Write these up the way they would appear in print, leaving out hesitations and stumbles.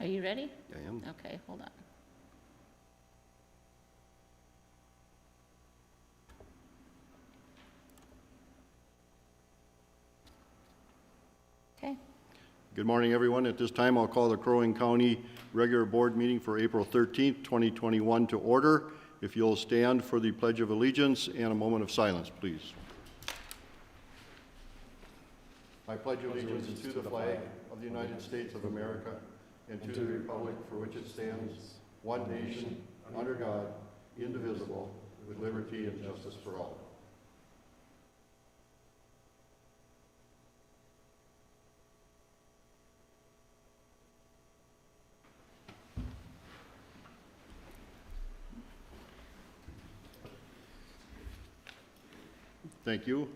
Are you ready? I am. Okay, hold on. Okay, Good morning, everyone. At this time, I'll call the Crow Wing County regular board meeting for April 13th, 2021 to order. If you'll stand for the Pledge of Allegiance and a moment of silence, please. I pledge allegiance to the flag of the United States of America and to the republic for which it stands, one nation, under God, indivisible, with liberty and justice for all. Thank you.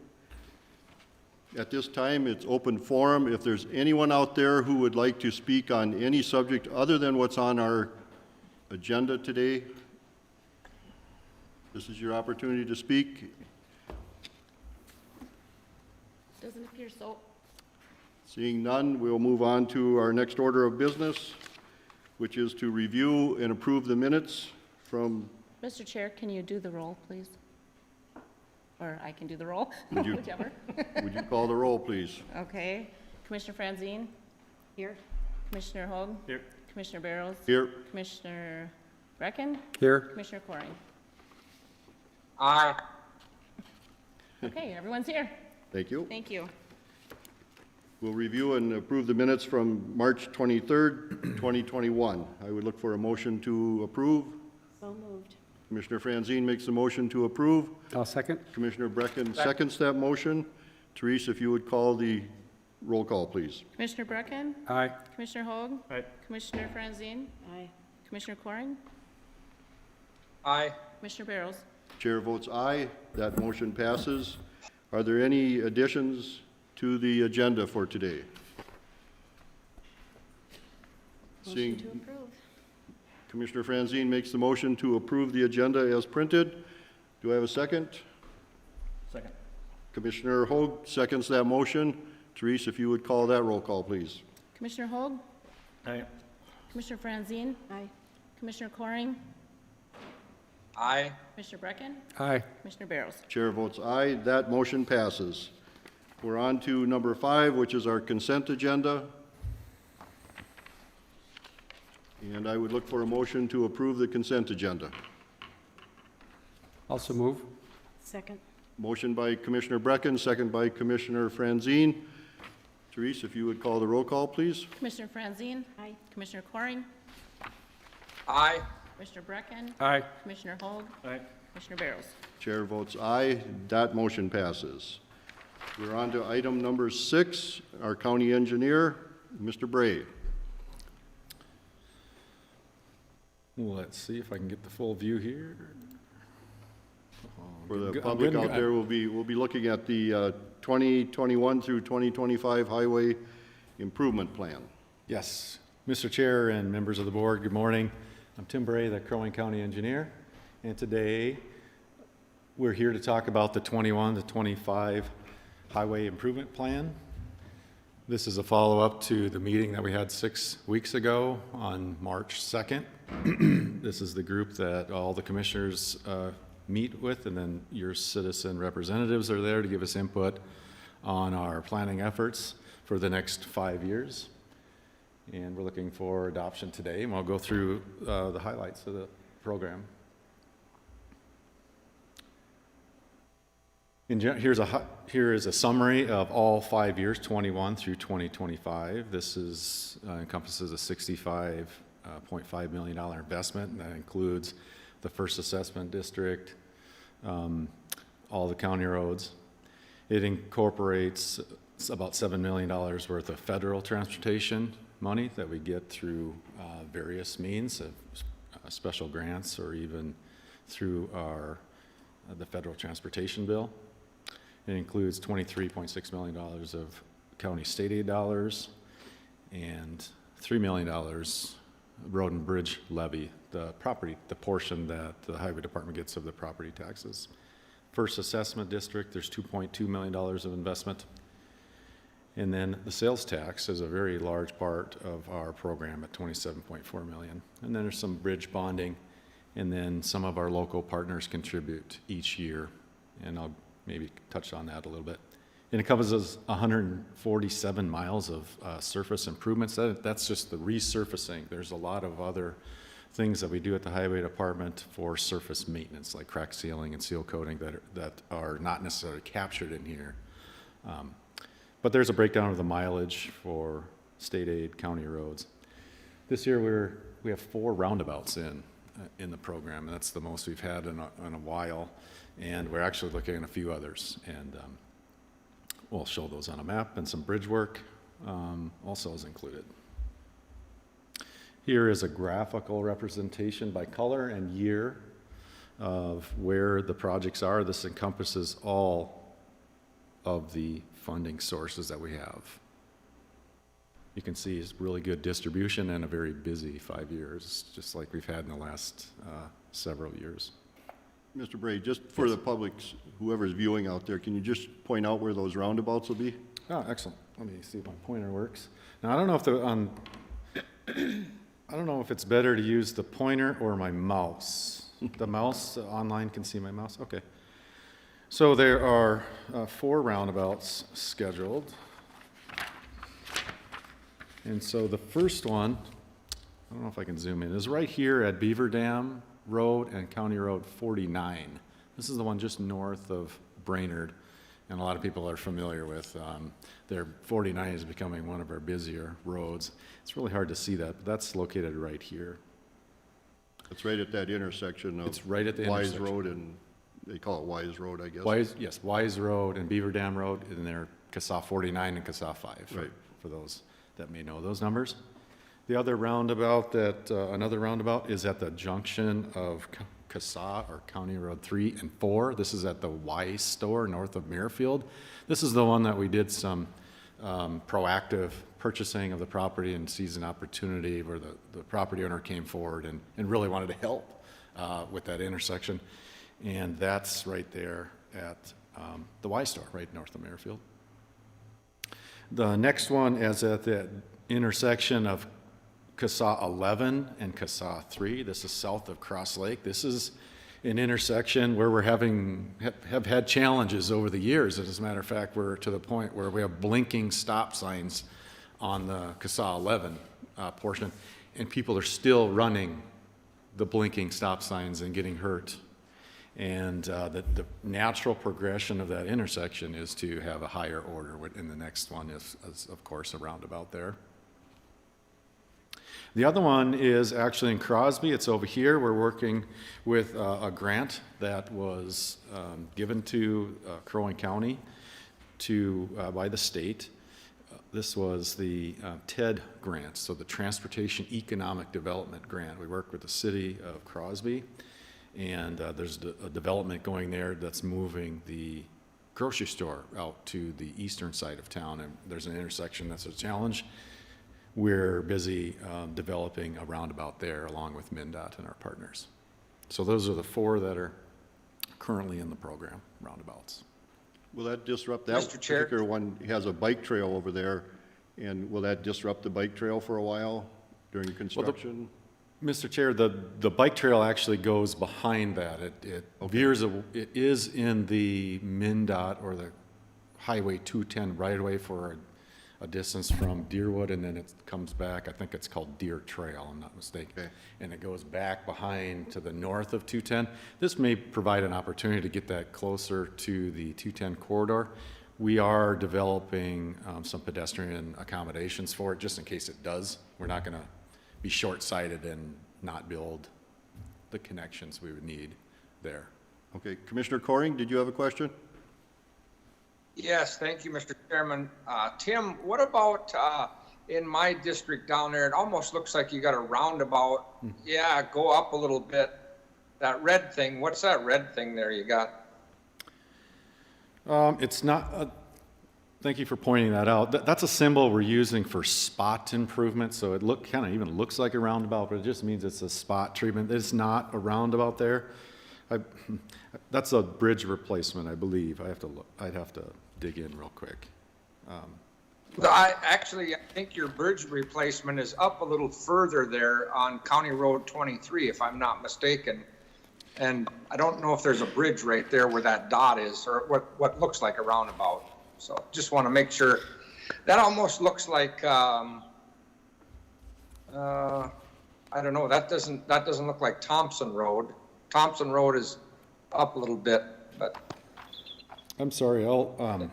At this time, it's open forum. If there's anyone out there who would like to speak on any subject other than what's on our agenda today, this is your opportunity to speak. doesn't appear so. Seeing none, we'll move on to our next order of business, which is to review and approve the minutes from. Mr. Chair, can you do the roll, please? Or I can do the roll, Would you- whichever. Would you call the roll, please? Okay, Commissioner Franzine? Here. Commissioner Hoag? Here. Commissioner Barrows? Here. Commissioner Brecken? Here. Commissioner Coring? Aye. Okay, everyone's here. Thank you. Thank you. We'll review and approve the minutes from March 23rd, 2021. I would look for a motion to approve. So moved. Commissioner Franzine makes a motion to approve. I'll second. Commissioner Brecken seconds that motion. Therese, if you would call the roll call, please. Commissioner Brecken? Aye. Commissioner Hoag? Aye. Commissioner Franzine? Aye. Commissioner Coring? Aye. Commissioner Barrows? Chair votes aye. That motion passes. Are there any additions to the agenda for today? Motion to approve. Commissioner Franzine makes the motion to approve the agenda as printed. Do I have a second? Second. Commissioner Hoag seconds that motion. Therese, if you would call that roll call, please. Commissioner Hoag? Aye. Commissioner Franzine? Aye. Commissioner Coring? Aye. Commissioner Brecken? Aye. Commissioner Barrows? Chair votes aye. That motion passes. We're on to number 5, which is our consent agenda. And I would look for a motion to approve the consent agenda. Also move. Second. Motion by Commissioner Brecken, second by Commissioner Franzine. Therese, if you would call the roll call, please. Commissioner Franzine? Aye. Commissioner Coring? Aye. Commissioner Brecken? Aye. Commissioner Hoag? Aye. Commissioner Barrows? Chair votes aye. That motion passes. We're on to item number 6, our county engineer, Mr. Bray. Let's see if I can get the full view here. For the I'm public good. out there, we'll be looking at the 2021 through 2025 highway improvement plan. Yes, Mr. Chair and members of the board, good morning. I'm Tim Bray, the Crow Wing County engineer, and today we're here to talk about the 21 to 25 highway improvement plan. This is a follow-up to the meeting that we had 6 weeks ago on March 2nd. This is the group that all the commissioners meet with, and then your citizen representatives are there to give us input on our planning efforts for the next 5 years. And we're looking for adoption today, and we'll go through the highlights of the program. Here is a summary of all 5 years, 21 through 2025. This is encompasses a $65.5 million investment, and that includes the first assessment district, all the county roads. It incorporates about $7 million worth of federal transportation money that we get through various means of special grants or even through the federal transportation bill. It includes $23.6 million of county state aid dollars and $3 million road and bridge levy, the portion that the highway department gets of the property taxes. First assessment district, there's $2.2 million of investment. And then the sales tax is a very large part of our program at 27.4 million. And then there's some bridge bonding, and then some of our local partners contribute each year. And I'll maybe touch on that a little bit. It encompasses 147 miles of surface improvements. That's just the resurfacing. There's a lot of other things that we do at the highway department for surface maintenance, like crack sealing and seal coating that are not necessarily captured in here. But there's a breakdown of the mileage for state aid county roads. This year we have 4 roundabouts in the program. That's the most we've had in a while, and we're actually looking at a few others. And we'll show those on a map, and some bridge work also is included. Here is a graphical representation by color and year of where the projects are. This encompasses all of the funding sources that we have. You can see it's really good distribution and a very busy 5 years, just like we've had in the last several years. Mr. Bray, just for the public, whoever's viewing out there, can you just point out where those roundabouts will be? Oh, excellent. Let me see if my pointer works. Now, I don't know if I don't know if it's better to use the pointer or my mouse. The mouse, online can see my mouse? Okay. So there are 4 roundabouts scheduled. And so the first one, I don't know if I can zoom in, is right here at Beaver Dam Road and County Road 49. This is the one just north of Brainerd, and a lot of people are familiar with. Their 49 is becoming one of our busier roads. It's really hard to see that, but that's located right here. It's right at that intersection of It's right at the Wise intersection. Road and, they call it Wise Road, I guess. Wise Road and Beaver Dam Road, and they're CASA 49 and CASA 5, Right. for those that may know those numbers. The other roundabout another roundabout is at the junction of CASA or County Road 3 and 4. This is at the Wise store north of Merrifield. This is the one that we did some proactive purchasing of the property and sees an opportunity where the property owner came forward and really wanted to help with that intersection. And that's right there at the Y store, right north of Merrifield. The next one is at the intersection of CASA 11 and CASA 3. This is south of Cross Lake. This is an intersection where we're have had challenges over the years. As a matter of fact, we're to the point where we have blinking stop signs on the CASA 11 portion, and people are still running the blinking stop signs and getting hurt. And the natural progression of that intersection is to have a higher order, and the next one is of course, a roundabout there. The other one is actually in Crosby. It's over here. We're working with a grant that was given to Crow Wing County by the state. This was the TED grant, so the Transportation Economic Development Grant. We work with the city of Crosby, and there's a development going there that's moving the grocery store out to the eastern side of town, and there's an intersection that's a challenge. We're busy developing a roundabout there along with MnDOT and our partners. So those are the 4 that are currently in the program, roundabouts. Will that disrupt, that Mr. Chair? particular one has a bike trail over there, and will that disrupt the bike trail for a while during construction? Mr. Chair, the bike trail actually goes behind that. It veers, it is in the MnDOT or the Highway 210 right-of-way for a distance from Deerwood, and then it comes back. I think it's called Deer Trail, I'm not mistaken. Okay. And it goes back behind to the north of 210. This may provide an opportunity to get that closer to the 210 corridor. We are developing some pedestrian accommodations for it, just in case it does. We're not going to be short-sighted and not build the connections we would need there. Okay, Commissioner Coring, did you have a question? Yes, thank you, Mr. Chairman. Tim, what about in my district down there? It almost looks like you got a roundabout. Yeah, go up a little bit. That red thing, what's that red thing there you got? It's not, thank you for pointing that out. That's a symbol we're using for spot improvement, so it kind of even looks like a roundabout, but it just means it's a spot treatment. It's not a roundabout there. That's a bridge replacement, I believe. I'd have to dig in real quick. I think your bridge replacement is up a little further there on County Road 23, if I'm not mistaken. And I don't know if there's a bridge right there where that dot is, or what looks like a roundabout. So just want to make sure. That almost looks like, I don't know, that doesn't look like Thompson Road. Thompson Road is up a little bit, but I'm sorry, I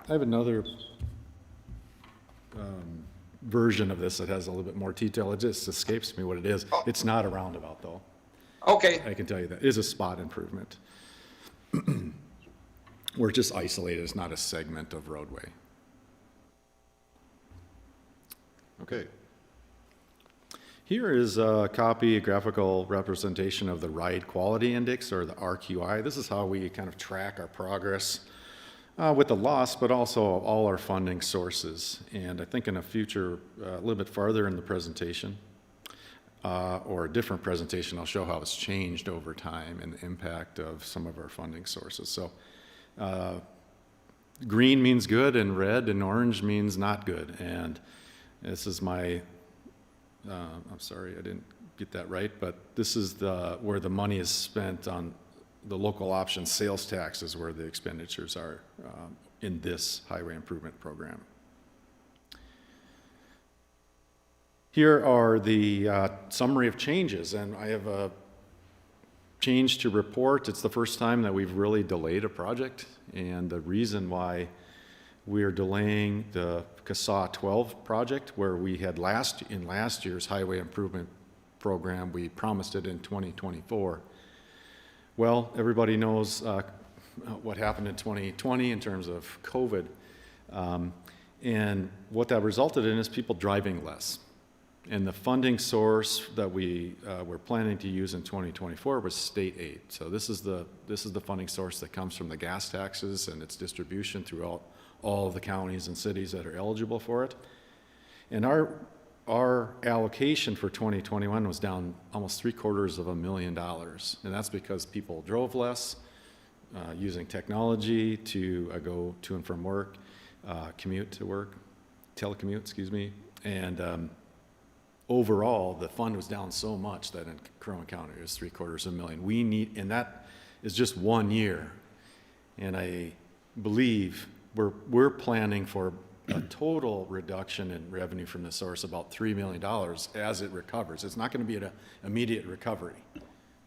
have another version of this that has a little bit more detail. It just escapes me what it is. It's not a roundabout, though. okay. I can tell you that. It is a spot improvement. We're just isolated. It's not a segment of roadway. Okay. Here is a copy, a graphical representation of the Ride Quality Index, or the RQI. This is how we kind of track our progress with the loss, but also all our funding sources. And I think in a future, a little bit farther in the presentation, or a different presentation, I'll show how it's changed over time and the impact of some of our funding sources. So green means good, and red and orange means not good. And this is my, I'm sorry, I didn't get that right, but this is where the money is spent on the local option sales taxes, where the expenditures are in this highway improvement program. Here are the summary of changes, and I have a change to report. It's the first time that we've really delayed a project, and the reason why we are delaying the CASA 12 project, where we had in last year's highway improvement program, we promised it in 2024. Well, everybody knows what happened in 2020 in terms of COVID, and what that resulted in is people driving less. And the funding source that we were planning to use in 2024 was state aid. So this is the funding source that comes from the gas taxes and its distribution throughout all of the counties and cities that are eligible for it. And our allocation for 2021 was down almost $750,000, and that's because people drove less, using technology to go to and from work, commute to work, telecommute, excuse me, and overall, the fund was down so much that in Crow County, it was $750,000. We need, and that is just 1 year. And I believe we're planning for a total reduction in revenue from the source, about $3 million as it recovers. It's not going to be an immediate recovery.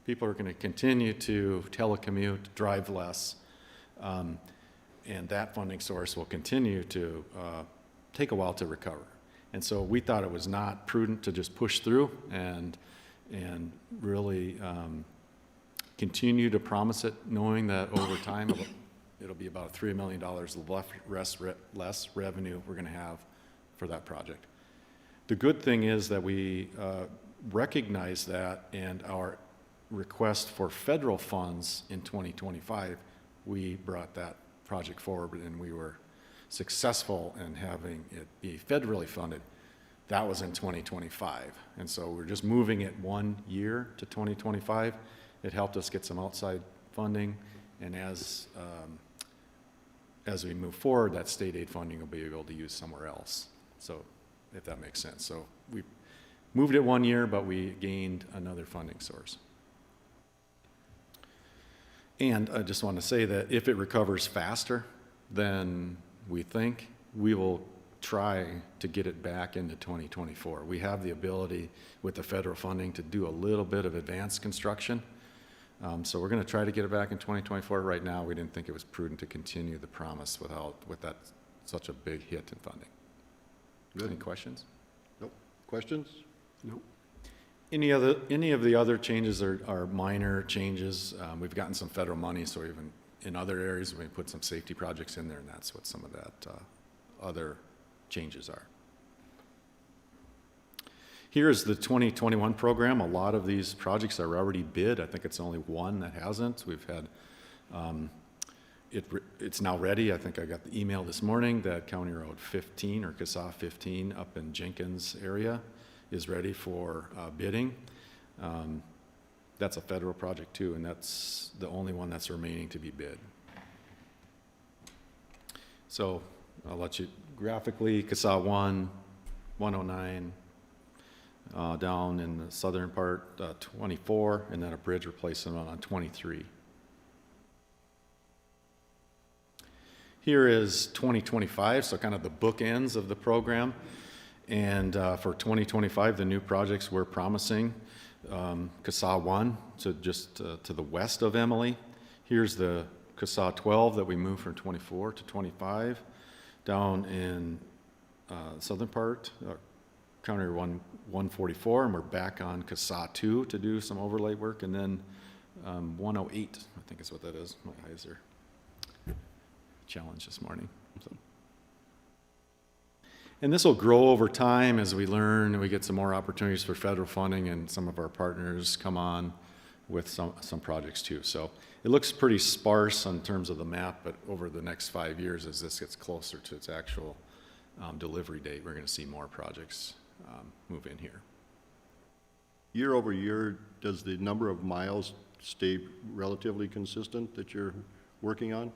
People are going to continue to telecommute, drive less, and that funding source will continue to take a while to recover. And so we thought it was not prudent to just push through and really continue to promise it, knowing that over time it'll be about $3 million less revenue we're going to have for that project. The good thing is that we recognize that, and our request for federal funds in 2025, we brought that project forward, and we were successful in having it be federally funded. That was in 2025. And so we're just moving it 1 year to 2025. It helped us get some outside funding, and as we move forward, that state aid funding will be able to use somewhere else. So if that makes sense. So we moved it 1 year, but we gained another funding source. And I just want to say that if it recovers faster than we think, we will try to get it back into 2024. We have the ability with the federal funding to do a little bit of advanced construction. So we're going to try to get it back in 2024. Right now, we didn't think it was prudent to continue the promise with that such a big hit in funding. Good. Any questions? Nope. Questions? Nope. Any of the other changes are minor changes. We've gotten some federal money, so even in other areas, we put some safety projects in there, and that's what some of that other changes are. Here's the 2021 program. A lot of these projects are already bid. I think it's only one that hasn't. We've had, it's now ready. I think I got the email this morning that County Road 15 or CASA 15 up in Jenkins area is ready for bidding. That's a federal project too, and that's the only one that's remaining to be bid. So I'll let you graphically, CASA 1, 109, down in the southern part, 24, and then a bridge replacement on 23. Here is 2025, so kind of the bookends of the program. And for 2025, the new projects we're promising, CASA 1, so just to the west of Emily. Here's the CASA 12 that we moved from 24 to 25, down in southern part, County Road 144, and we're back on CASA 2 to do some overlay work, and then 108, I think is what that is. My eyes are challenged this morning. So. And this will grow over time as we learn and we get some more opportunities for federal funding, and some of our partners come on with some projects too. So it looks pretty sparse in terms of the map, but over the next 5 years, as this gets closer to its actual delivery date, we're going to see more projects move in here. Year over year, does the number of miles stay relatively consistent that you're working on?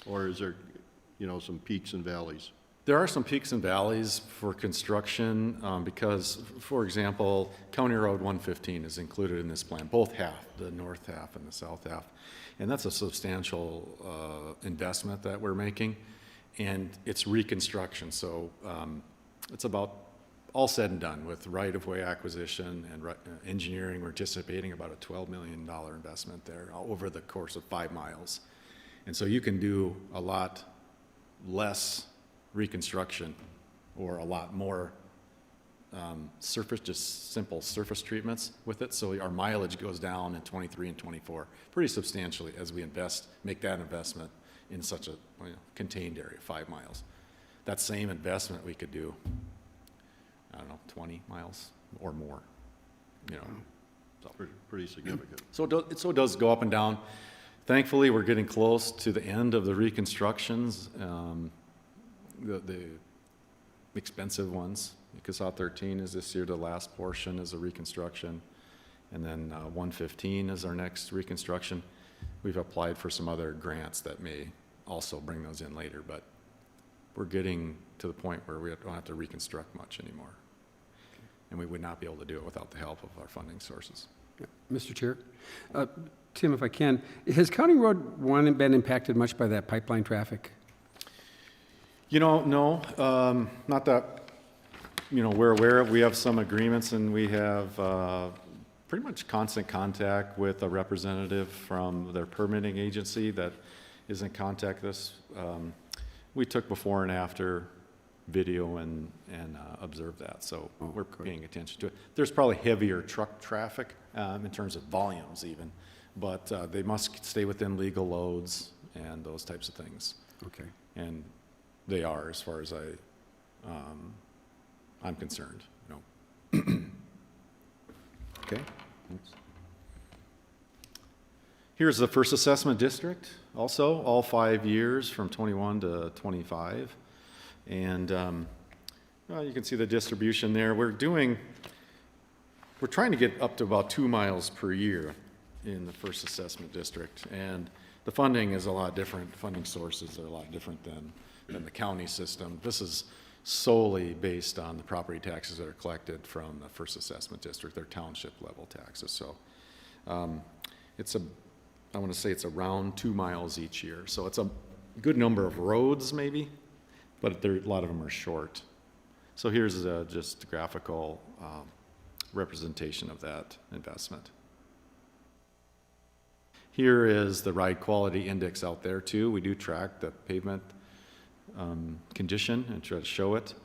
Or is there, some peaks and valleys? There are some peaks and valleys for construction because, for example, County Road 115 is included in this plan, both half, the north half and the south half. And that's a substantial investment that we're making, and it's reconstruction. So it's about all said and done with right-of-way acquisition and engineering. We're anticipating about a $12 million investment there over the course of 5 miles. And so you can do a lot less reconstruction or a lot more surface, just simple surface treatments with it. So our mileage goes down in 23 and 24 pretty substantially as we make that investment in such a contained area, 5 miles. That same investment we could do, 20 miles or more, So. Pretty significant. So it does go up and down. Thankfully, we're getting close to the end of the reconstructions, the expensive ones. CASA 13 is this year, the last portion is a reconstruction. And then 115 is our next reconstruction. We've applied for some other grants that may also bring those in later, but we're getting to the point where we don't have to reconstruct much anymore. And we would not be able to do it without the help of our funding sources. Yeah. Mr. Chair, Tim, if I can, has County Road 1 been impacted much by that pipeline traffic? No, not that, we're aware of. We have some agreements, and we have pretty much constant contact with a representative from their permitting agency that is in contact with us. We took before and after video and observed that, so we're paying attention to it. There's probably heavier truck traffic in terms of volumes even, but they must stay within legal loads and those types of things. Okay. And they are, as far as I'm concerned. Okay. Here's the first assessment district, also, all 5 years from 21 to 25. And you can see the distribution there. We're trying to get up to about 2 miles per year in the first assessment district. And the funding is a lot different. Funding sources are a lot different than the county system. This is solely based on the property taxes that are collected from the first assessment district. They're township level taxes. So I want to say it's around 2 miles each year. So it's a good number of roads maybe, but a lot of them are short. So here's just a graphical representation of that investment. Here is the ride quality index out there too. We do track the pavement condition and try to show it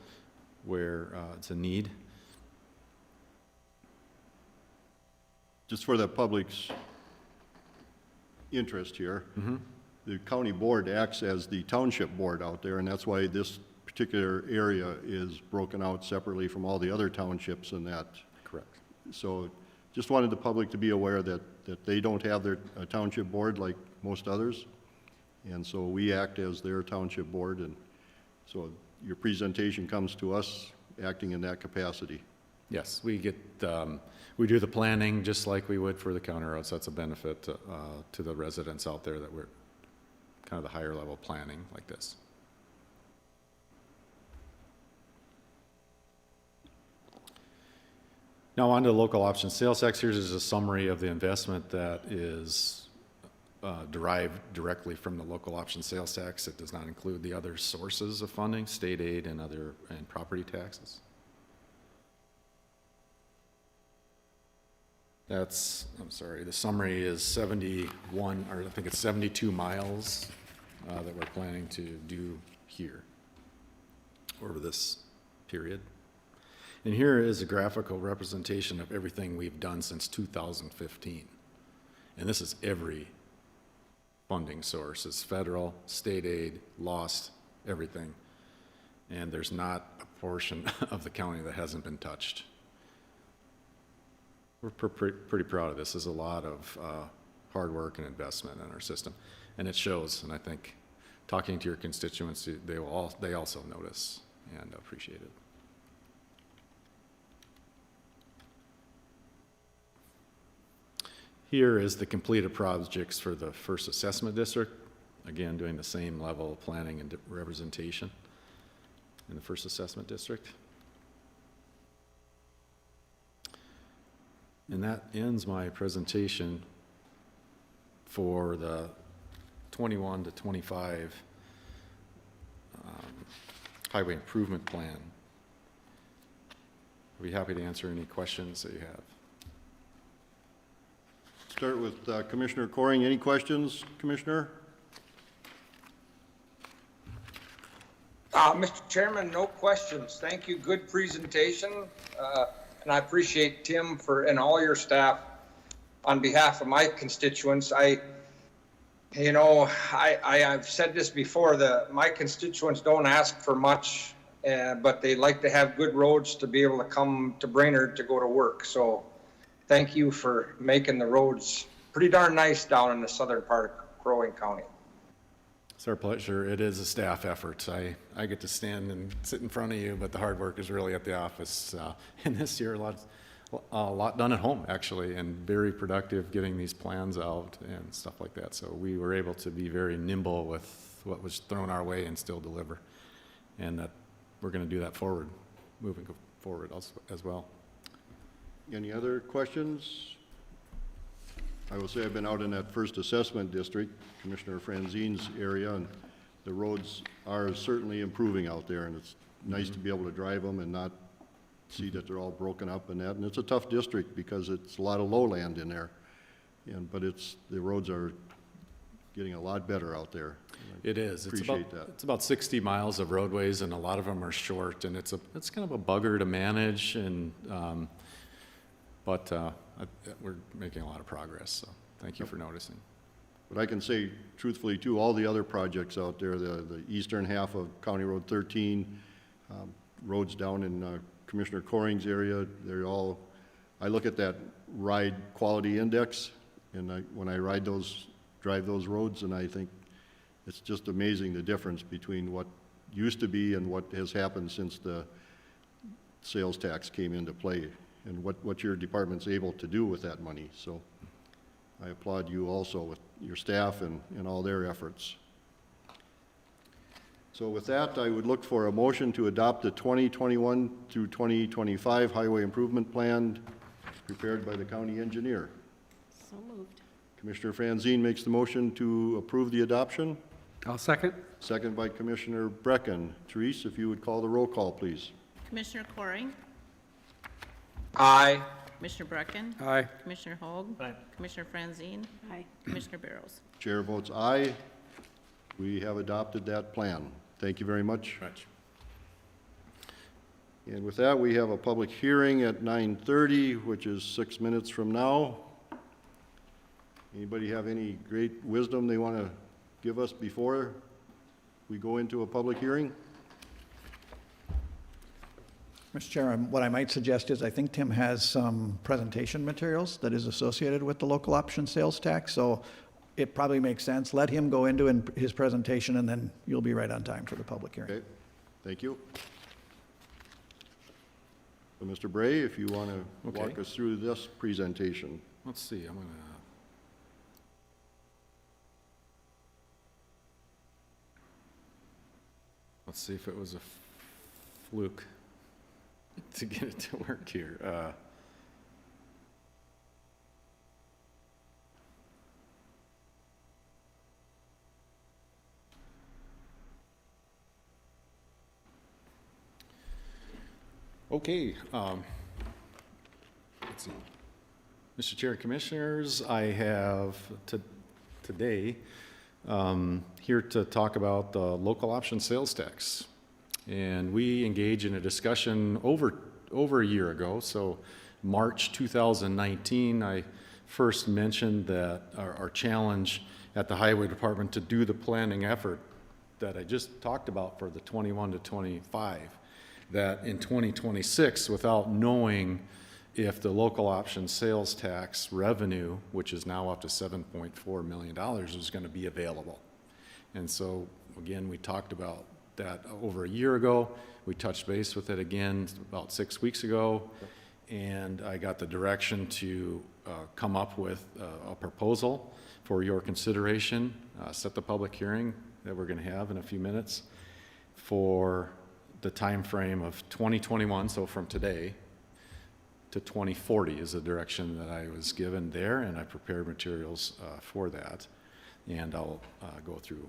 where it's a need. Just for the public's interest here, the county board acts as the township board out there, and that's why this particular area is broken out separately from all the other townships in that. Correct. So just wanted the public to be aware that they don't have their township board like most others, and so we act as their township board, and so your presentation comes to us acting in that capacity. Yes, we do the planning just like we would for the county roads. That's a benefit to the residents out there that we're kind of the higher level planning like this. Now on to local option sales tax. Here's just a summary of the investment that is derived directly from the local option sales tax. It does not include the other sources of funding, state aid and property taxes. The summary is 71, or I think it's 72 miles that we're planning to do here over this period. And here is a graphical representation of everything we've done since 2015. And this is every funding source. It's federal, state aid, lost, everything. And there's not a portion of the county that hasn't been touched. We're pretty proud of this. There's a lot of hard work and investment in our system. And it shows, and I think talking to your constituents, they also notice and appreciate it. Here is the completed projects for the first assessment district. Again, doing the same level of planning and representation in the first assessment district. And that ends my presentation for the 21 to 25 highway improvement plan. I'll be happy to answer any questions that you have. Start with Commissioner Coring. Any questions, Commissioner? Mr. Chairman, no questions. Thank you. Good presentation. And I appreciate Tim and all your staff on behalf of my constituents. I've said this before, my constituents don't ask for much, but they like to have good roads to be able to come to Brainerd to go to work. So thank you for making the roads pretty darn nice down in the southern part of Crow Wing County. It's our pleasure. It is a staff effort. I get to stand and sit in front of you, but the hard work is really at the office. And this year, a lot done at home, actually, and very productive getting these plans out and stuff like that. So we were able to be very nimble with what was thrown our way and still deliver. And that we're going to do that moving forward as well. Any other questions? I will say I've been out in that first assessment district, Commissioner Franzine's area, and the roads are certainly improving out there, and it's nice to be able to drive them and not see that they're all broken up and that. And it's a tough district because it's a lot of lowland in there, but the roads are getting a lot better out there. It is. Appreciate that. It's about 60 miles of roadways, and a lot of them are short, and it's kind of a bugger to manage, and but we're making a lot of progress. So thank you for noticing. But I can say truthfully too, all the other projects out there, the eastern half of County Road 13, roads down in Commissioner Coring's area, they're all, I look at that ride quality index, and when I drive those roads, and I think it's just amazing the difference between what used to be and what has happened since the sales tax came into play, and what your department's able to do with that money. So I applaud you also with your staff and all their efforts. So with that, I would look for a motion to adopt the 2021 through 2025 Highway Improvement Plan prepared by the county engineer. So moved. Commissioner Franzine makes the motion to approve the adoption. I'll second. Second by Commissioner Brecken. Therese, if you would call the roll call, please. Commissioner Coring, Aye. Commissioner Brecken, Aye. Commissioner Hoag, Commissioner Franzine, Commissioner Barrows. Chair votes aye. We have adopted that plan. Thank you very much. Right. And with that, we have a public hearing at 9:30, which is 6 minutes from now. Anybody have any great wisdom they want to give us before we go into a public hearing? Mr. Chairman, what I might suggest is I think Tim has some presentation materials that is associated with the local option sales tax, so it probably makes sense. Let him go into his presentation, and then you'll be right on time for the public hearing. Okay, thank you. So, Mr. Bray, if you want to Okay. walk us through this presentation. Let's see. Let's see if it was a fluke to get it to work here. Okay, let's see. Mr. Chair and Commissioners, I have today here to talk about the local option sales tax. And we engaged in a discussion over a year ago. So March 2019, I first mentioned that our challenge at the Highway Department to do the planning effort that I just talked about for the 21 to 25, that in 2026, without knowing if the local option sales tax revenue, which is now up to $7.4 million, is going to be available. And so, again, we talked about that over a year ago. We touched base with it again about 6 weeks ago, and I got the direction to come up with a proposal for your consideration, set the public hearing that we're going to have in a few minutes for the time frame of 2021, so from today, to 2040 is the direction that I was given there, and I prepared materials for that, and I'll go through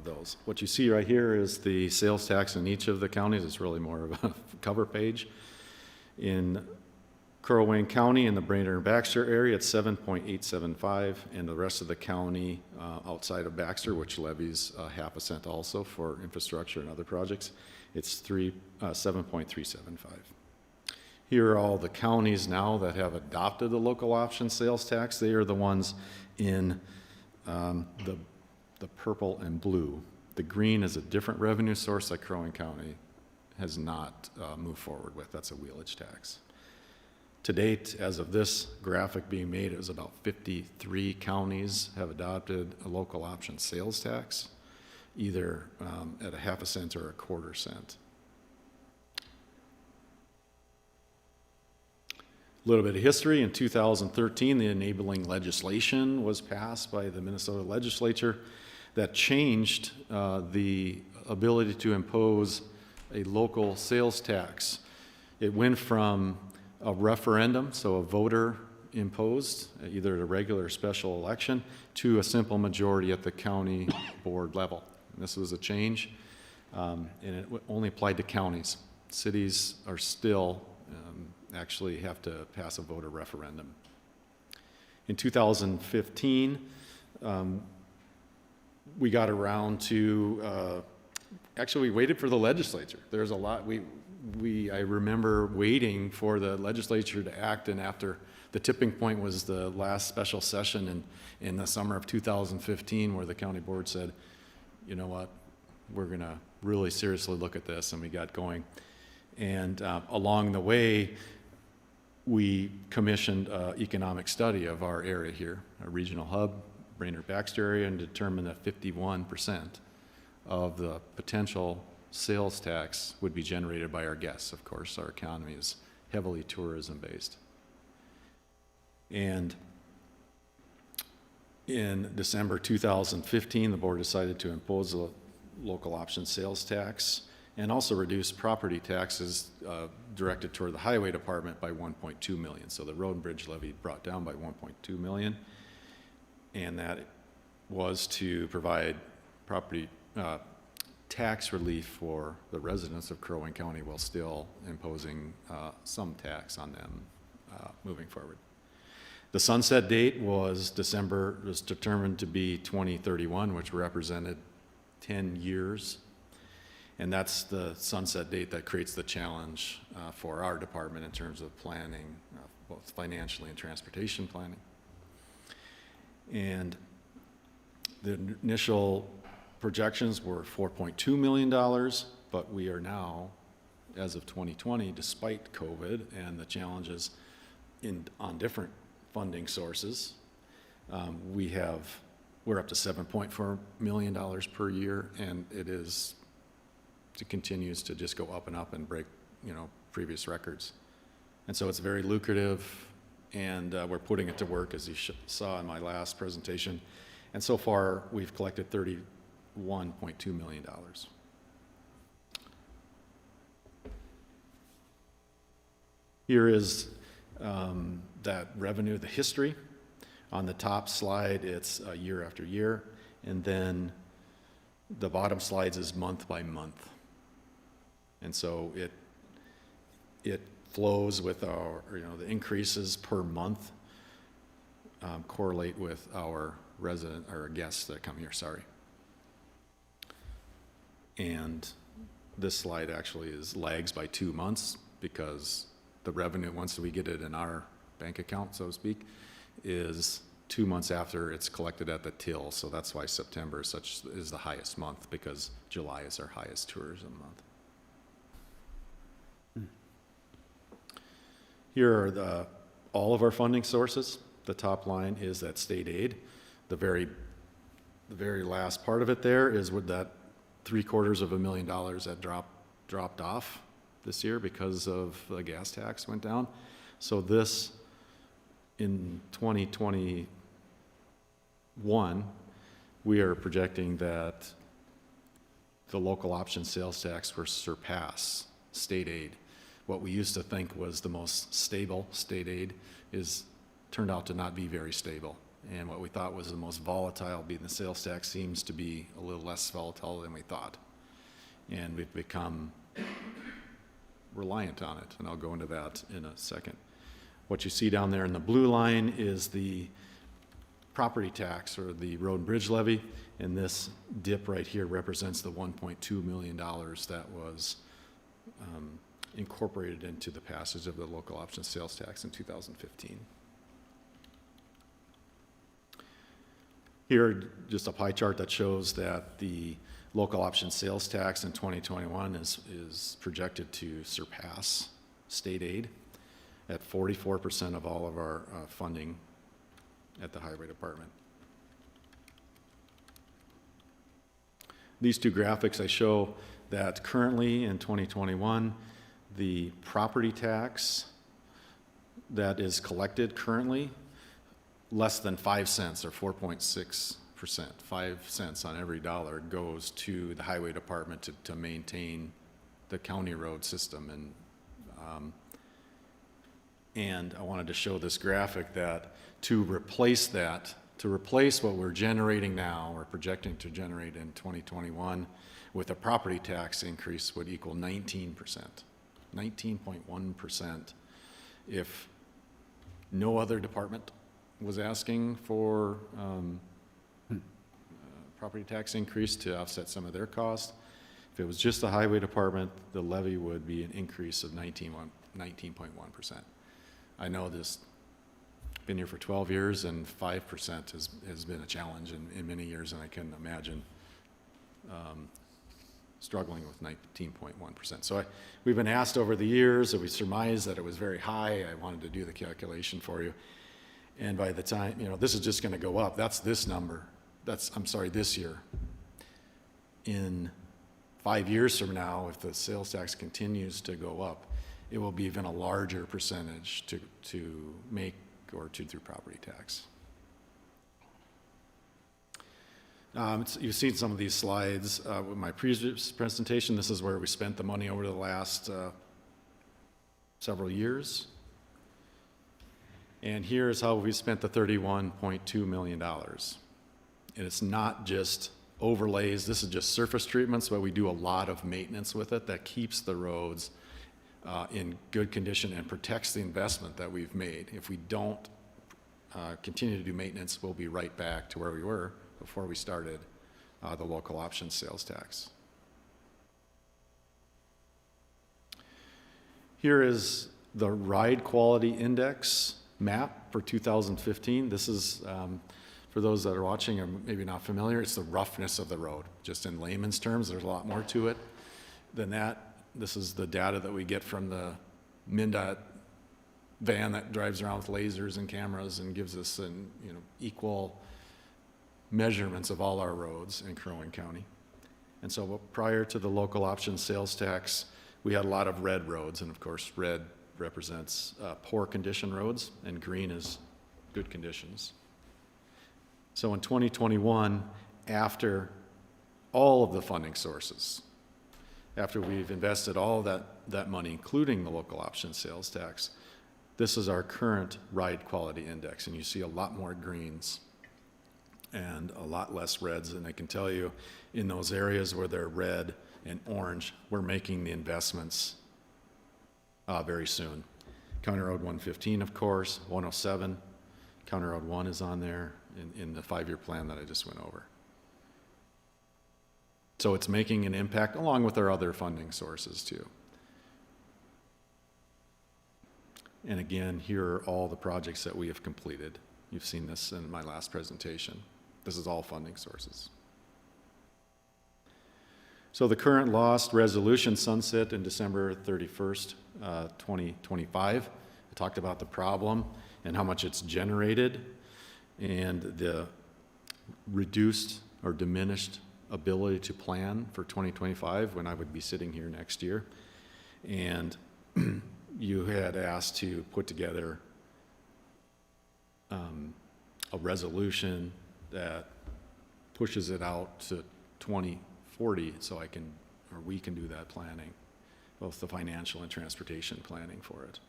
those. What you see right here is the sales tax in each of the counties. It's really more of a cover page. In Crow Wing County in the Brainerd and Baxter area, it's 7.875, and the rest of the county outside of Baxter, which levies half a cent also for infrastructure and other projects, it's 7.375. Here are all the counties now that have adopted the local option sales tax. They are the ones in the purple and blue. The green is a different revenue source that Crow Wing County has not moved forward with. That's a wheelage tax. To date, as of this graphic being made, it was about 53 counties have adopted a local option sales tax, either at a half a cent or a quarter cent. A little bit of history. In 2013, the enabling legislation was passed by the Minnesota legislature that changed the ability to impose a local sales tax. It went from a referendum, so a voter imposed, either at a regular or special election, to a simple majority at the county board level. And this was a change, and it only applied to counties. Cities are still actually have to pass a voter referendum. In 2015, we got around to, actually we waited for the legislature. There's a lot, I remember waiting for the legislature to act, and after the tipping point was the last special session in the summer of 2015, where the county board said, you know what, we're gonna really seriously look at this, and we got going. And along the way, we commissioned an economic study of our area here, a regional hub, Brainerd-Baxter area, and determined that 51% of the potential sales tax would be generated by our guests. Of course, our economy is heavily tourism-based. And in December 2015, the board decided to impose a local option sales tax and also reduce property taxes directed toward the highway department by 1.2 million. So the road and bridge levy brought down by 1.2 million. And that was to provide property tax relief for the residents of Crow Wing County while still imposing some tax on them moving forward. The sunset date was determined to be 2031, which represented 10 years. And that's the sunset date that creates the challenge for our department in terms of planning, both financially and transportation planning. And the initial projections were $4.2 million, but we are now, as of 2020, despite COVID and the challenges on different funding sources, we're up to $7.4 million per year, and it continues to just go up and up and break, previous records. And so it's very lucrative, and we're putting it to work, as you saw in my last presentation. And so far, we've collected $31.2 million. Here is that revenue, the history. On the top slide, it's year after year, and then the bottom slides is month by month. And so it flows with our, the increases per month correlate with our or guests that come here, sorry. And this slide actually lags by 2 months because the revenue, once we get it in our bank account, so to speak, is 2 months after it's collected at the till. So that's why September is the highest month, because July is our highest tourism month. Here are all of our funding sources. The top line is that state aid. The very last part of it there is with that $750,000 that dropped off this year because of the gas tax went down. So this, in 2021, we are projecting that the local option sales tax will surpass state aid. What we used to think was the most stable state aid turned out to not be very stable. And what we thought was the most volatile, being the sales tax, seems to be a little less volatile than we thought. And we've become reliant on it, and I'll go into that in a second. What you see down there in the blue line is the property tax, or the road and bridge levy, and this dip right here represents the $1.2 million that was incorporated into the passage of the local option sales tax in 2015. Here, just a pie chart that shows that the local option sales tax in 2021 is projected to surpass state aid at 44% of all of our funding at the Highway Department. These two graphics, I show that currently in 2021, the property tax that is collected currently, less than 5 cents, or 4.6%, 5 cents on every dollar goes to the Highway Department to maintain the county road system. And I wanted to show this graphic that to replace what we're generating now, we're projecting to generate in 2021, with a property tax increase would equal 19%, 19.1%, if no other department was asking for property tax increase to offset some of their costs. If it was just the Highway Department, the levy would be an increase of 19.1%. I know this, been here for 12 years, and 5% has been a challenge in many years, and I can imagine struggling with 19.1%. So we've been asked over the years, and we surmised that it was very high. I wanted to do the calculation for you. And by the time, this is just going to go up. That's this number. This year. In 5 years from now, if the sales tax continues to go up, it will be even a larger percentage to make or through property tax. You've seen some of these slides with my previous presentation. This is where we spent the money over the last several years. And here's how we spent the $31.2 million. And it's not just overlays, this is just surface treatments, but we do a lot of maintenance with it that keeps the roads in good condition and protects the investment that we've made. If we don't continue to do maintenance, we'll be right back to where we were before we started the local option sales tax. Here is the Ride Quality Index map for 2015. This is, for those that are watching or maybe not familiar, it's the roughness of the road. Just in layman's terms, there's a lot more to it than that. This is the data that we get from the MnDOT van that drives around with lasers and cameras and gives us equal measurements of all our roads in Crow Wing County. And so prior to the local option sales tax, we had a lot of red roads, and of course red represents poor condition roads, and green is good conditions. So in 2021, after all of the funding sources, after we've invested all that money, including the local option sales tax, this is our current Ride Quality Index, and you see a lot more greens and a lot less reds. And I can tell you, in those areas where they're red and orange, we're making the investments very soon. County Road 115, of course, 107, County Road 1 is on there in the 5-year plan that I just went over. So it's making an impact along with our other funding sources too. And again, here are all the projects that we have completed. You've seen this in my last presentation. This is all funding sources. So the current lost resolution sunset in December 31st, 2025. I talked about the problem and how much it's generated and the reduced or diminished ability to plan for 2025 when I would be sitting here next year. And you had asked to put together a resolution that pushes it out to 2040 so I can, or we can do that planning, both the financial and transportation planning for it.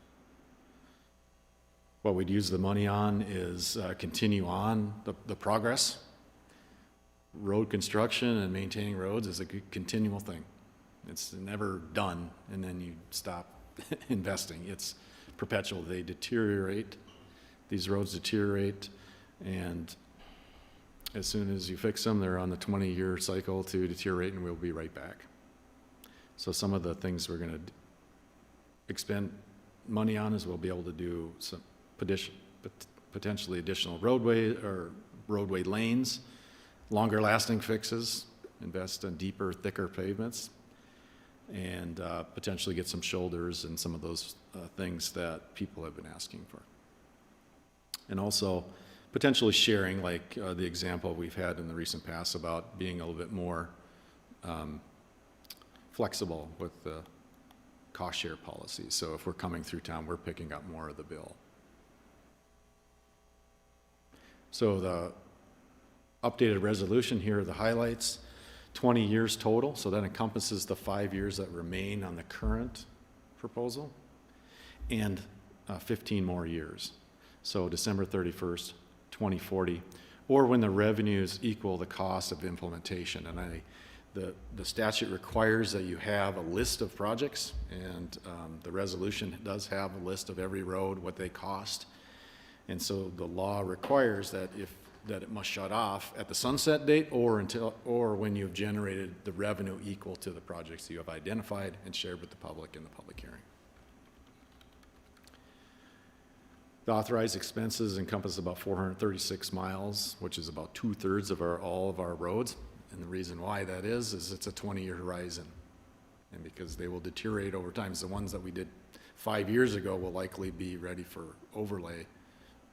What we'd use the money on is continue on the progress. Road construction and maintaining roads is a continual thing. It's never done and then you stop investing. It's perpetual. They deteriorate. These roads deteriorate, and as soon as you fix them, they're on the 20-year cycle to deteriorate, and we'll be right back. So some of the things we're going to expend money on is we'll be able to do some potentially additional roadway lanes, longer lasting fixes, invest in deeper, thicker pavements, and potentially get some shoulders and some of those things that people have been asking for. And also potentially sharing, like the example we've had in the recent past about being a little bit more flexible with the cost share policy. So if we're coming through town, we're picking up more of the bill. So the updated resolution, here are the highlights. 20 years total, so that encompasses the 5 years that remain on the current proposal, and 15 more years. So December 31st, 2040, or when the revenues equal the cost of implementation. And the statute requires that you have a list of projects, and the resolution does have a list of every road, what they cost. And so the law requires that it must shut off at the sunset date or when you've generated the revenue equal to the projects you have identified and shared with the public in the public hearing. The authorized expenses encompass about 436 miles, which is about 2/3 of all of our roads. And the reason why that is it's a 20-year horizon. And because they will deteriorate over time. So the ones that we did 5 years ago will likely be ready for overlay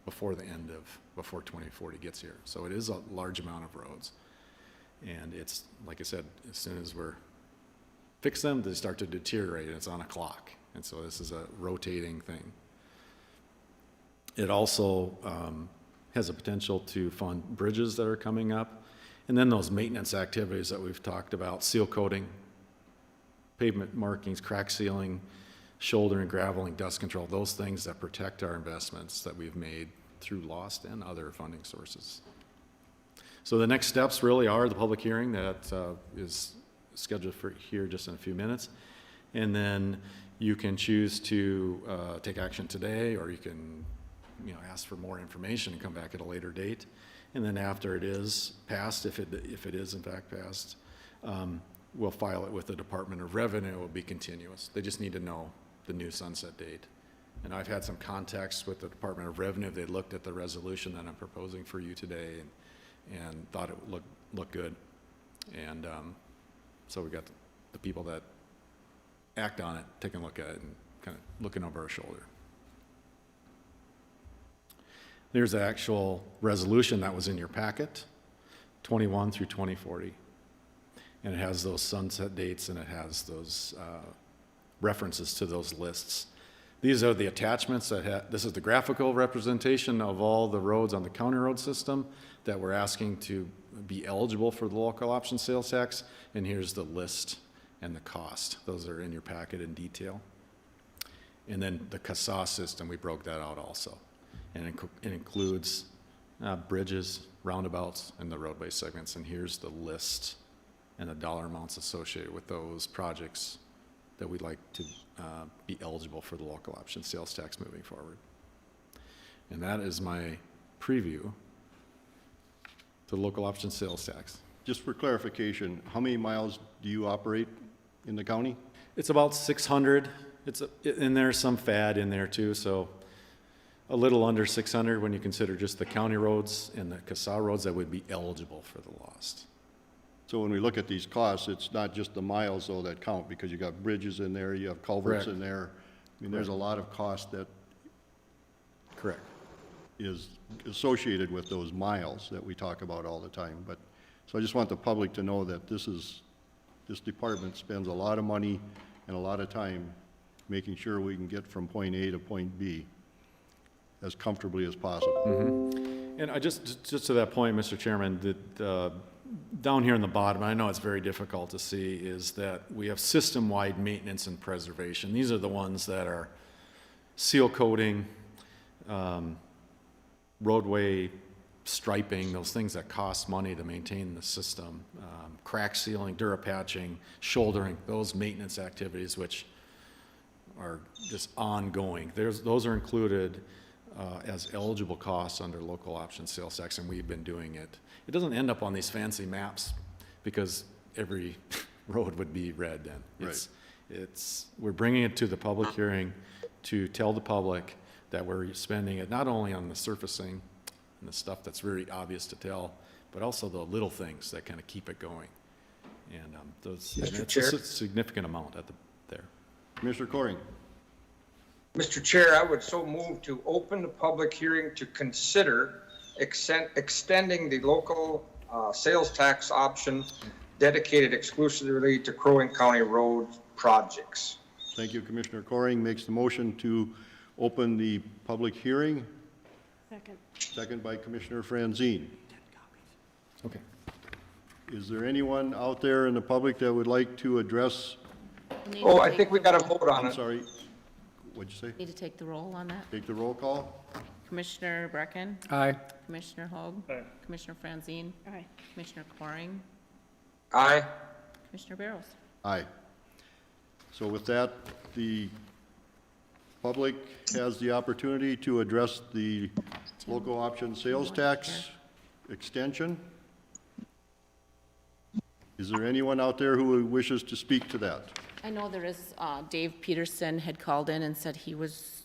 before 2040 gets here. So it is a large amount of roads. And it's, like I said, as soon as we're fix them, they start to deteriorate, and it's on a clock. And so this is a rotating thing. It also has a potential to fund bridges that are coming up. And then those maintenance activities that we've talked about, seal coating, pavement markings, crack sealing, shoulder and graveling, dust control, those things that protect our investments that we've made through lost and other funding sources. So the next steps really are the public hearing that is scheduled for here just in a few minutes. And then you can choose to take action today, or you can ask for more information and come back at a later date. And then after it is passed, if it is in fact passed, we'll file it with the Department of Revenue. It will be continuous. They just need to know the new sunset date. And I've had some contacts with the Department of Revenue. They looked at the resolution that I'm proposing for you today and thought it would look good. And so we got the people that act on it taking a look at it and kind of looking over our shoulder. There's the actual resolution that was in your packet, 21 through 2040. And it has those sunset dates, and it has those references to those lists. These are the attachments this is the graphical representation of all the roads on the county road system that we're asking to be eligible for the local option sales tax. And here's the list and the cost. Those are in your packet in detail. And then the CASA system, we broke that out also. And it includes bridges, roundabouts, and the roadway segments. And here's the list and the dollar amounts associated with those projects that we'd like to be eligible for the local option sales tax moving forward. And that is my preview to the local option sales tax. Just for clarification, how many miles do you operate in the county? It's about 600. And there's some FAD in there too, so a little under 600 when you consider just the county roads and the CASA roads that would be eligible for the lost. So when we look at these costs, it's not just the miles though that count, because you got bridges in there, you have culverts Correct. in there. I mean, there's a lot of cost that Correct. is associated with those miles that we talk about all the time. But, so I just want the public to know that this department spends a lot of money and a lot of time making sure we can get from point A to point B as comfortably as possible. And I just to that point, Mr. Chairman, that down here in the bottom, I know it's very difficult to see, is that we have system-wide maintenance and preservation. These are the ones that are seal coating, roadway striping, those things that cost money to maintain the system, crack sealing, durapatching, shouldering, those maintenance activities which are just ongoing. Those are included as eligible costs under local option sales tax, and we've been doing it. It doesn't end up on these fancy maps because every road would be red then. We're bringing it to the public hearing to tell the public that we're spending it not only on the surfacing and the stuff that's very obvious to tell, but also the little things that kind of keep it going. And it's Chair? a significant amount there. Commissioner Coring? Mr. Chair, I would so move to open the public hearing to consider extending the local sales tax option dedicated exclusively to Crow Wing County road projects. Thank you. Commissioner Coring makes the motion to open the public hearing. Second. Second by Commissioner Franzine. Okay. Is there anyone out there in the public that would like to address? Oh, I think we got to vote on I'm it. sorry, what'd you say? Need to take the roll on that. Take the roll call? Commissioner Brecken, Aye. Commissioner Hoag, Commissioner Franzine, Commissioner Coring, Aye. Commissioner Barrows. Aye. So with that, the public has the opportunity to address the local option sales tax extension. Is there anyone out there who wishes to speak to that? I know there is, Dave Peterson had called in and said he was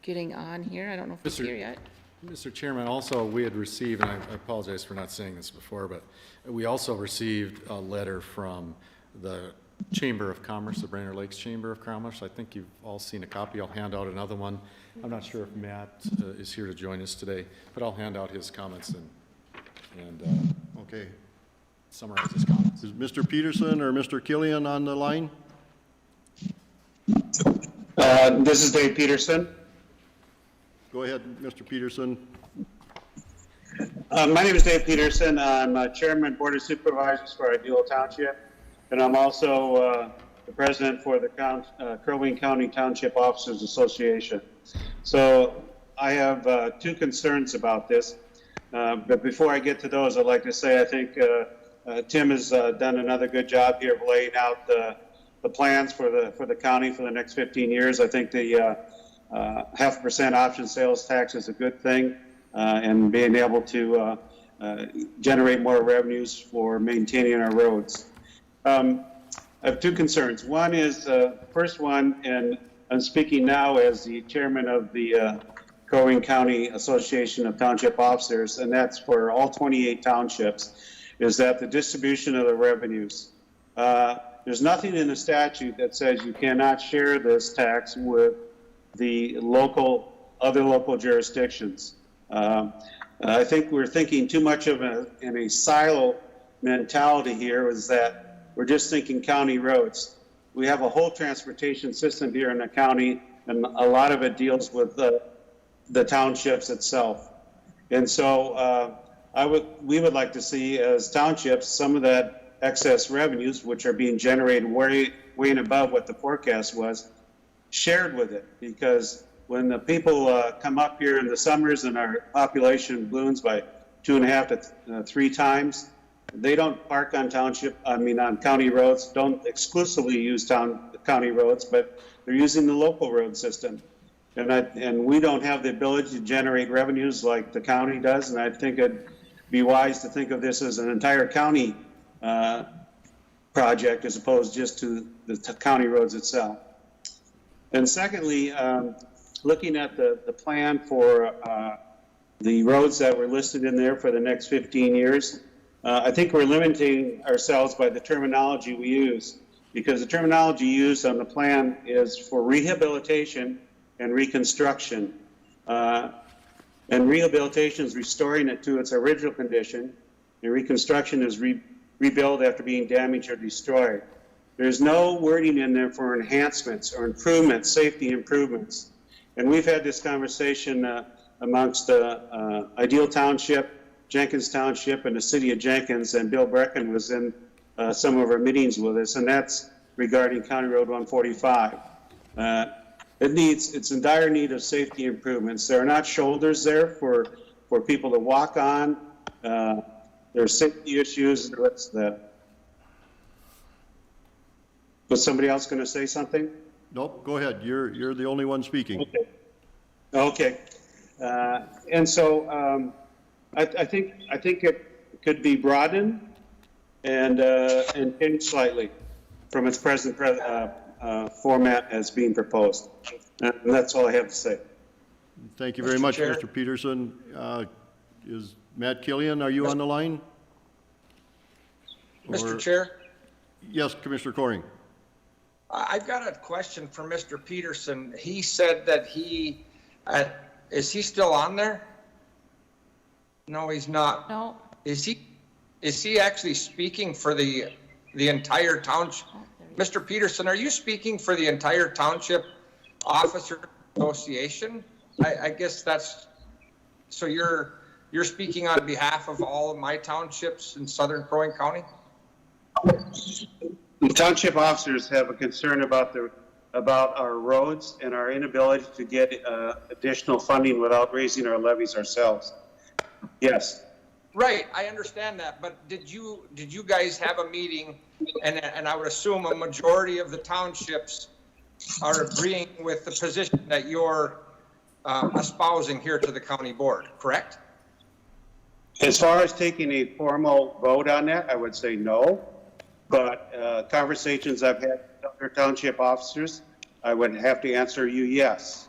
getting on here. I don't know if he's Mr. here yet. Mr. Chairman, also, we had received, and I apologize for not saying this before, but we also received a letter from the Chamber of Commerce, the Brainerd Lakes Chamber of Commerce. I think you've all seen a copy. I'll hand out another one. I'm not sure if Matt is here to join us today, but I'll hand out his comments and Okay. summarize his comments. Is Mr. Peterson or Mr. Killian on the line? This is Dave Peterson. Go ahead, Mr. Peterson. My name is Dave Peterson. I'm Chairman, Board of Supervisors for Ideal Township, and I'm also the president for the Crow Wing County Township Officers Association. So I have two concerns about this. But before I get to those, I'd like to say I think Tim has done another good job here of laying out the plans for the county for the next 15 years. I think the 0.5% option sales tax is a good thing, and being able to generate more revenues for maintaining our roads. I have two concerns. One is, first one, and I'm speaking now as the chairman of the Crow Wing County Association of Township Officers, and that's for all 28 townships, is that the distribution of the revenues. There's nothing in the statute that says you cannot share this tax with the other local jurisdictions. I think we're thinking too much of in a silo mentality here, is that we're just thinking county roads. We have a whole transportation system here in the county, and a lot of it deals with the townships itself. And so we would like to see as townships some of that excess revenues, which are being generated way and above what the forecast was, shared with it. Because when the people come up here in the summers and our population balloons by 2.5 to 3 times, they don't park on on county roads, don't exclusively use county roads, but they're using the local road system. And we don't have the ability to generate revenues like the county does, and I think it'd be wise to think of this as an entire county project as opposed just to the county roads itself. And secondly, looking at the plan for the roads that were listed in there for the next 15 years, I think we're limiting ourselves by the terminology we use, because the terminology used on the plan is for rehabilitation and reconstruction. And rehabilitation is restoring it to its original condition, and reconstruction is rebuild after being damaged or destroyed. There's no wording in there for enhancements or improvements, safety improvements. And we've had this conversation amongst Ideal Township, Jenkins Township, and the city of Jenkins, and Bill Brecken was in some of our meetings with us, and that's regarding County Road 145. It's in dire need of safety improvements. There are not shoulders there for people to walk on. There are safety issues. Was somebody else going to say something? Nope, go ahead. You're the only one speaking. Okay. And so I think it could be broadened and changed slightly from its present format as being proposed. And that's all I have to say. Thank you very Mr. much, Chair. Mr. Peterson. Is Matt Killian, are you on the line? Mr. Or- Chair, Yes, Commissioner Coring. I've got a question for Mr. Peterson. He said that is he still on there? No, he's not. No, Is he actually speaking for the entire township? Mr. Peterson, are you speaking for the entire Township Officer Association? I guess so you're speaking on behalf of all of my townships in southern Crow Wing County? The township officers have a concern about our roads and our inability to get additional funding without raising our levies ourselves. Yes. Right, I understand that, but did you guys have a meeting, and I would assume a majority of the townships are agreeing with the position that you're espousing here to the county board, correct? As far as taking a formal vote on that, I would say no. But conversations I've had with other township officers, I would have to answer you yes.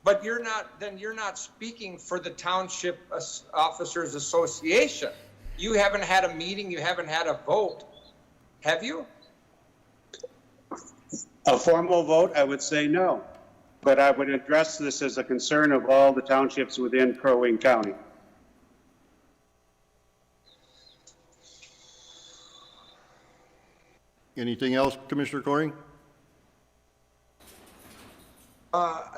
But you're not speaking for the Township Officers Association. You haven't had a meeting, you haven't had a vote, have you? A formal vote, I would say no. But I would address this as a concern of all the townships within Crow Wing County. Anything else, Commissioner Coring?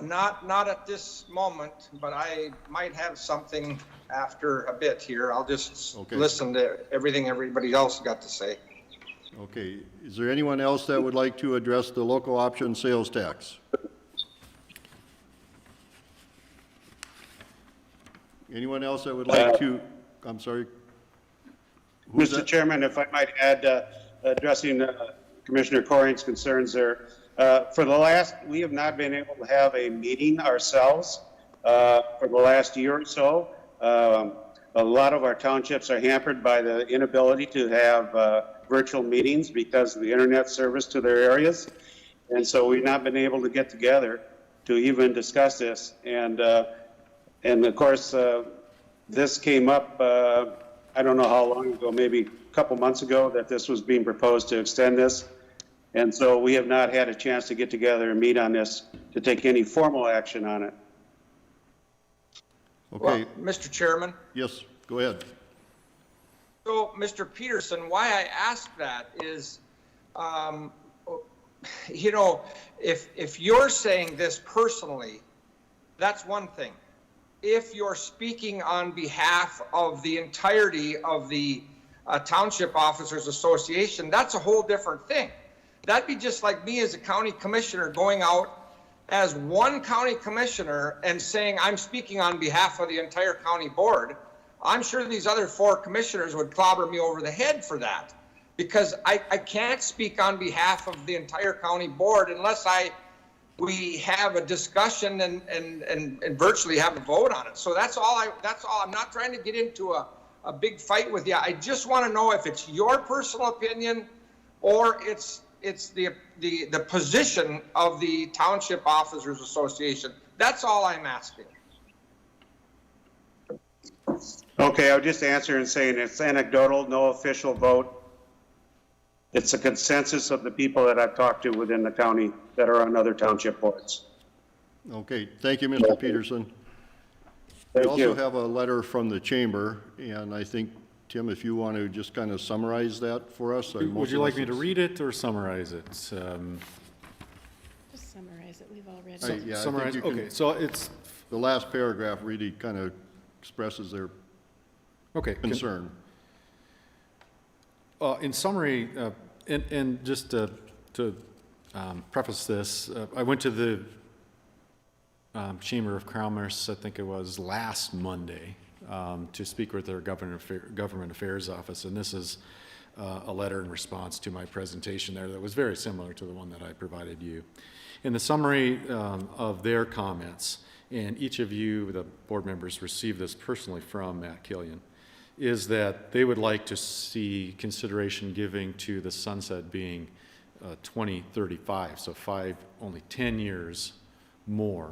Not at this moment, but I might have something after a bit here. I'll just Okay. listen to everything everybody else got to say. Okay, is there anyone else that would like to address the local option sales tax? Anyone else that would like to, I'm sorry? Who's Mr. that? Chairman, if I might add, addressing Commissioner Coring's concerns there. We have not been able to have a meeting ourselves for the last year or so. A lot of our townships are hampered by the inability to have virtual meetings because of the internet service to their areas. And so we've not been able to get together to even discuss this. And of course, this came up, I don't know how long ago, maybe a couple months ago, that this was being proposed to extend this. And so we have not had a chance to get together and meet on this to take any formal action on it. Okay, Well, Mr. Chairman, yes, go ahead. so Mr. Peterson, why I ask that is, if you're saying this personally, that's one thing. If you're speaking on behalf of the entirety of the Township Officers Association, that's a whole different thing. That'd be just like me as a county commissioner going out as one county commissioner and saying I'm speaking on behalf of the entire county board. I'm sure these other 4 commissioners would clobber me over the head for that, because I can't speak on behalf of the entire county board unless we have a discussion and virtually have a vote on it. So that's all. I'm not trying to get into a big fight with you. I just want to know if it's your personal opinion or it's the position of the Township Officers Association. That's all I'm asking. Okay, I'll just answer and saying it's anecdotal, no official vote. It's a consensus of the people that I've talked to within the county that are on other township boards. Okay, thank you, Mr. Peterson. We Thank also you. have a letter from the chamber, and I think, Tim, if you want to just kind of summarize that for us. Would you like me to read it or summarize it? Just summarize it, we've all read I- it. yeah, I think Summarize, you can- okay, so it's, The last paragraph really kind of expresses their okay. concern. In summary, and just to preface this, I went to the Chamber of Commerce, I think it was last Monday, to speak with their Government Affairs Office, and this is a letter in response to my presentation there that was very similar to the one that I provided you. In the summary of their comments, and each of you, the board members, received this personally from Matt Killian, is that they would like to see consideration giving to the sunset being 2035, so only 10 years more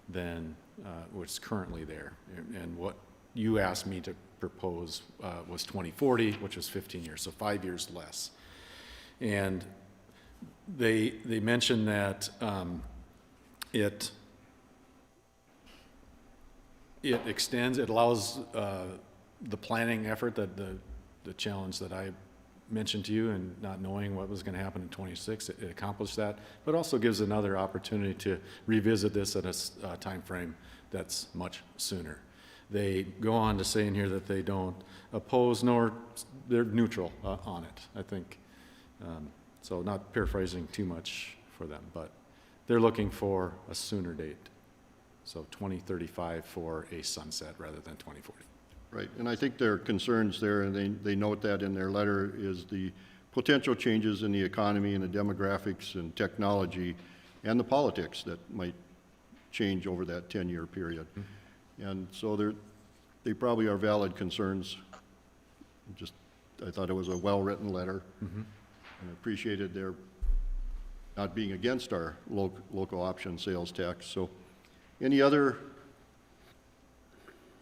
than what's currently there. And what you asked me to propose was 2040, which was 15 years, so 5 years less. And they mentioned that it extends, it allows the planning effort, that the challenge that I mentioned to you, and not knowing what was going to happen in 26, it accomplished that, but also gives another opportunity to revisit this at a time frame that's much sooner. They go on to say in here that they don't oppose, nor they're neutral on it, I think. So not paraphrasing too much for them, but they're looking for a sooner date. So 2035 for a sunset rather than 2040. Right, and I think their concerns there, and they note that in their letter, is the potential changes in the economy and the demographics and technology and the politics that might change over that 10-year period. And so they probably are valid concerns. I thought it was a well-written letter, and appreciated their not being against our local option sales tax. So any other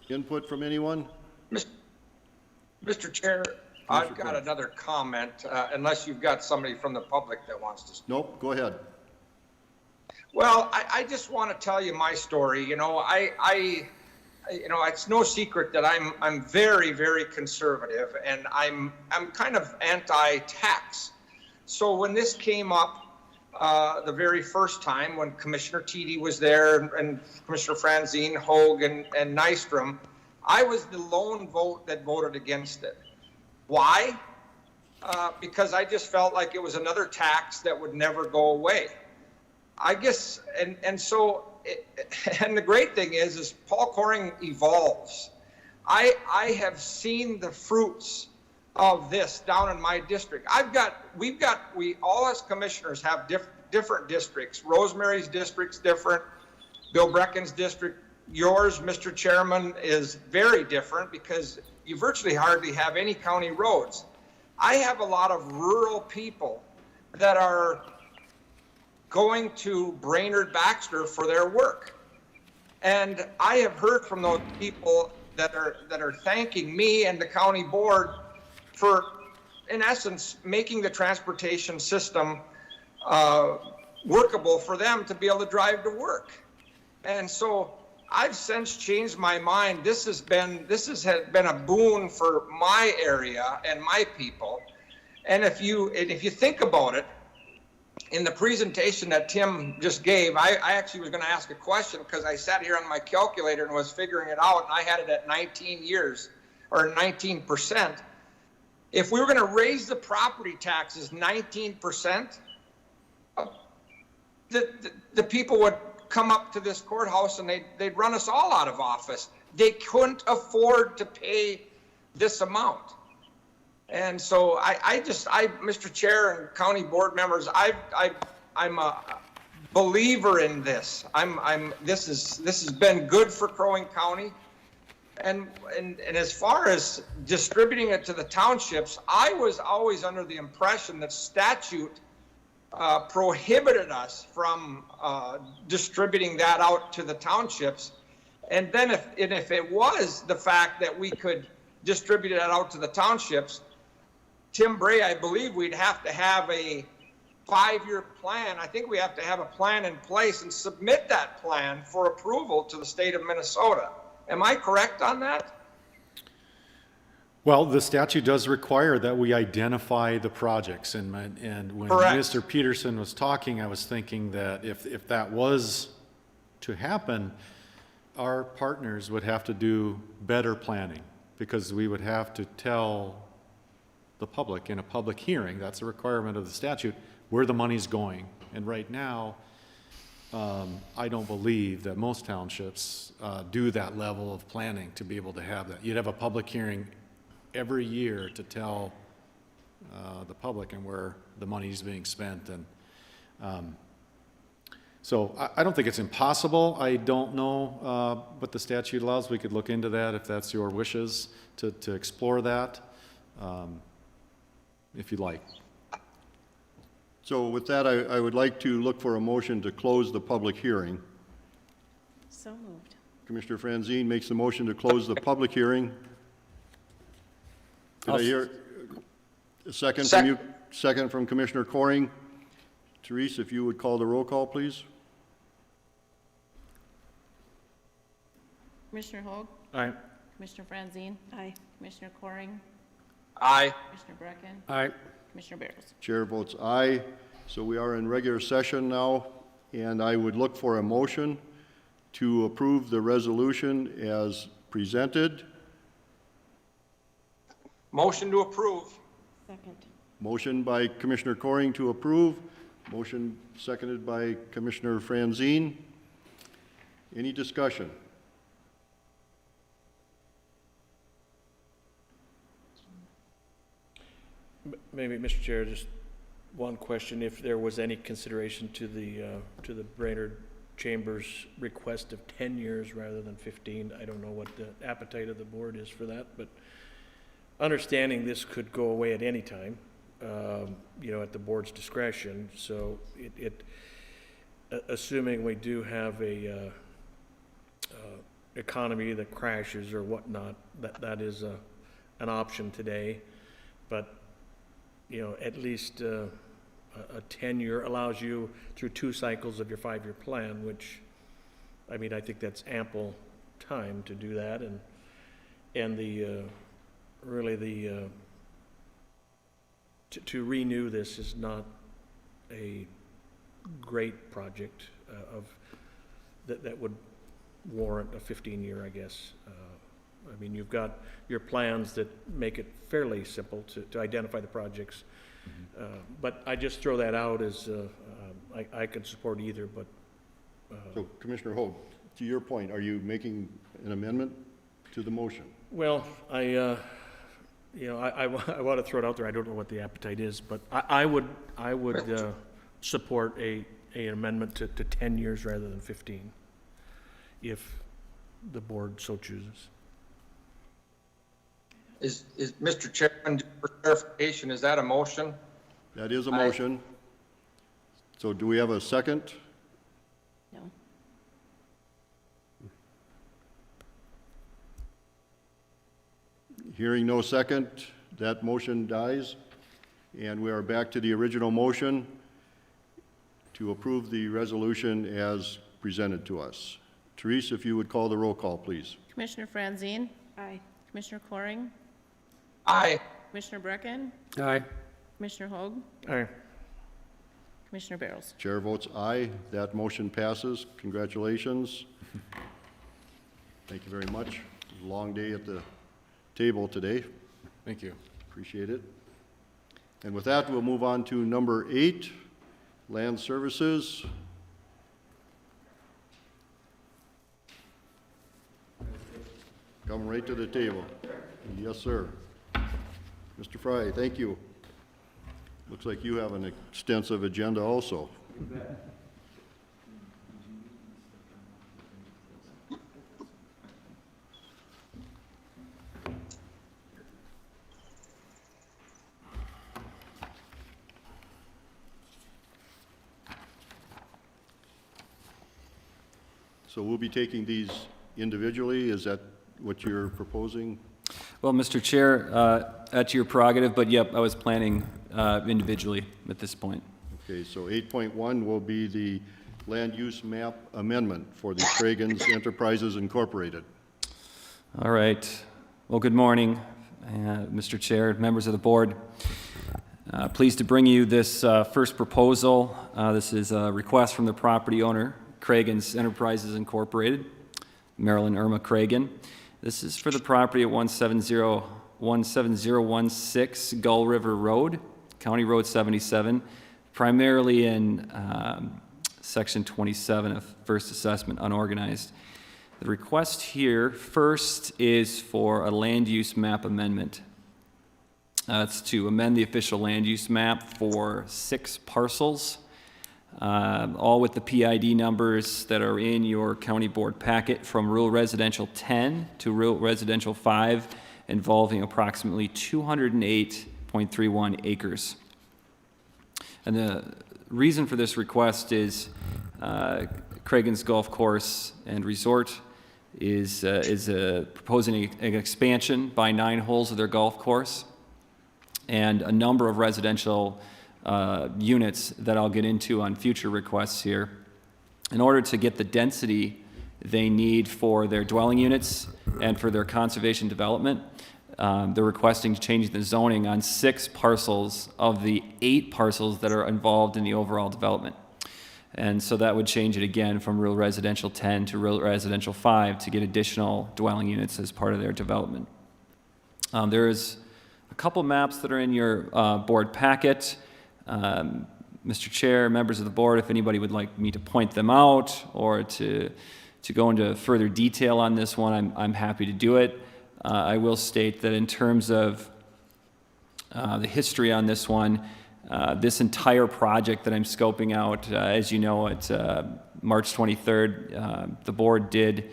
input from anyone? Mr. Chair, I've got another comment, unless you've got somebody from the public that wants to speak. Nope, go ahead. Well, I just want to tell you my story. You know, it's no secret that I'm very, very conservative, and I'm kind of anti-tax. So when this came up the very first time, when Commissioner Teedy was there and Commissioner Franzine, Hogue, and Nystrom, I was the lone vote that voted against it. Why? Because I just felt like it was another tax that would never go away. I guess, and the great thing is Paul Coring evolves. I have seen the fruits of this down in my district. We all as commissioners have different districts. Rosemary's district's different. Bill Brecken's district, yours, Mr. Chairman, is very different because you virtually hardly have any county roads. I have a lot of rural people that are going to Brainerd Baxter for their work. And I have heard from those people that are thanking me and the county board for, in essence, making the transportation system workable for them to be able to drive to work. And so I've since changed my mind. This has been a boon for my area and my people. And if you think about it, in the presentation that Tim just gave, I actually was going to ask a question because I sat here on my calculator and was figuring it out, and I had it at 19 years or 19%. If we were going to raise the property taxes 19%, the people would come up to this courthouse and they'd run us all out of office. they couldn't afford to pay this amount. And so Mr. Chair and county board members, I'm a believer in this. This has been good for Crow Wing County. And as far as distributing it to the townships, I was always under the impression that statute prohibited us from distributing that out to the townships. And then if it was the fact that we could distribute it out to the townships, Tim Bray, I believe we'd have to have a 5-year plan. I think we have to have a plan in place and submit that plan for approval to the state of Minnesota. Am I correct on that? Well, the statute does require that we identify the projects, and when Correct. Mr. Peterson was talking, I was thinking that if that was to happen, our partners would have to do better planning, because we would have to tell the public in a public hearing, that's a requirement of the statute, where the money's going. And right now, I don't believe that most townships do that level of planning to be able to have that. You'd have a public hearing every year to tell the public and where the money's being spent. And so I don't think it's impossible. I don't know what the statute allows. We could look into that if that's your wishes to explore that, if you'd like. So with that, I would like to look for a motion to close the public hearing. So moved. Commissioner Franzine makes the motion to close the public hearing. Did I hear a second from you? Second from Commissioner Coring. Therese, if you would call the roll call, please. Commissioner Hoag? Aye. Commissioner Franzine? Aye. Commissioner Coring? Aye. Commissioner Brecken? Aye. Commissioner Barrows? Chair votes aye. So we are in regular session now, and I would look for a motion to approve the resolution as presented. Motion to approve. Second. Motion by Commissioner Coring to approve. Motion seconded by Commissioner Franzine. Any discussion? Maybe, Mr. Chair, just one question. If there was any consideration to the Brainerd Chambers request of 10 years rather than 15, I don't know what the appetite of the board is for that, but understanding this could go away at any time, at the board's discretion. So assuming we do have a economy that crashes or whatnot, that is an option today. But at least a 10-year allows you through 2 cycles of your 5-year plan, which, I think that's ample time to do that. And to renew this is not a great project that would warrant a 15-year, I guess. You've got your plans that make it fairly simple to identify the projects. But I just throw that out as, I can support either, but. So Commissioner Hoag, to your point, are you making an amendment to the motion? Well, I want to throw it out there. I don't know what the appetite is, but I would support an amendment to 10 years rather than 15, if the board so chooses. Is Mr. Chairman, for clarification, is that a motion? That is a motion. So do we have a second? No. Hearing no second, that motion dies. And we are back to the original motion to approve the resolution as presented to us. Therese, if you would call the roll call, please. Commissioner Franzine? Aye. Commissioner Coring? Aye. Commissioner Brecken? Aye. Commissioner Hoag? Aye. Commissioner Barrows? Chair votes aye. That motion passes. Congratulations. Thank you very much. Long day at the table today. Thank you. Appreciate it. And with that, we'll move on to number 8, Land Services. Come right to the table. Yes, sir. Mr. Fry, thank you. Looks like you have an extensive agenda also. So we'll be taking these individually. Is that what you're proposing? Well, Mr. Chair, that's your prerogative, but yep, I was planning individually at this point. Okay, so 8.1 will be the land use map amendment for the Craigens Enterprises Incorporated. All right. Well, good morning, Mr. Chair, members of the board. Pleased to bring you this first proposal. This is a request from the property owner, Craigens Enterprises Incorporated, Marilyn Irma Craigen. This is for the property at 17016 Gull River Road, County Road 77, primarily in Section 27 of First Assessment, unorganized. The request here first is for a land use map amendment. It's to amend the official land use map for 6 parcels, all with the PID numbers that are in your county board packet, from rural residential 10 to rural residential 5, involving approximately 208.31 acres. And the reason for this request is Craigens Golf Course and Resort is proposing an expansion by 9 holes of their golf course and a number of residential units that I'll get into on future requests here. In order to get the density they need for their dwelling units and for their conservation development, they're requesting to change the zoning on 6 parcels of the 8 parcels that are involved in the overall development. And so that would change it again from rural residential 10 to rural residential 5 to get additional dwelling units as part of their development. There's a couple maps that are in your board packet. Mr. Chair, members of the board, if anybody would like me to point them out or to go into further detail on this one, I'm happy to do it. I will state that in terms of the history on this one, this entire project that I'm scoping out, as you know, at March 23rd, the board did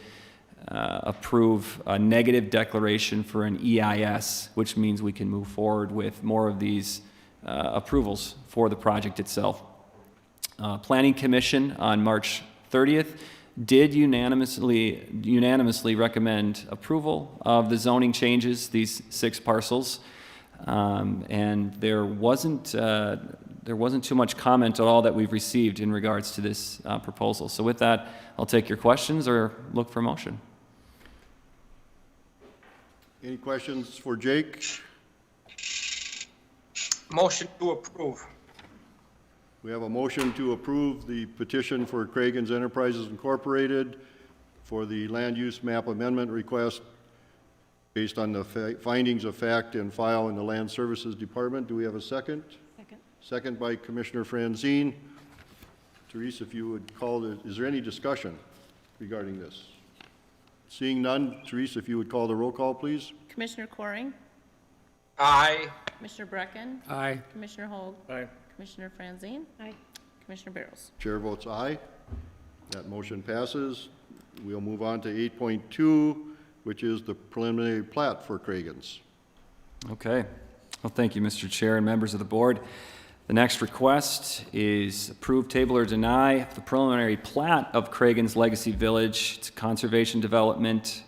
approve a negative declaration for an EIS, which means we can move forward with more of these approvals for the project itself. Planning Commission on March 30th did unanimously recommend approval of the zoning changes, these 6 parcels, and there wasn't too much comment at all that we've received in regards to this proposal. So with that, I'll take your questions or look for motion. Any questions for Jake? Motion to approve. We have a motion to approve the petition for Craigens Enterprises Incorporated for the land use map amendment request based on the findings of fact and file in the Land Services Department. Do we have a second? Second. Second by Commissioner Franzine. Therese, if you would call is there any discussion regarding this? Seeing none, Therese, if you would call the roll call, please. Commissioner Coring, Aye. Commissioner Brecken, Aye. Commissioner Hoag, Aye. Commissioner Franzine. Aye. Commissioner Barros. Chair votes aye. That motion passes. We'll move on to 8.2, which is the preliminary plat for Craigens. Okay. Well, thank you, Mr. Chair and members of the board. The next request is approve, table, or deny the preliminary plat of Craigens Legacy Village. It's a conservation development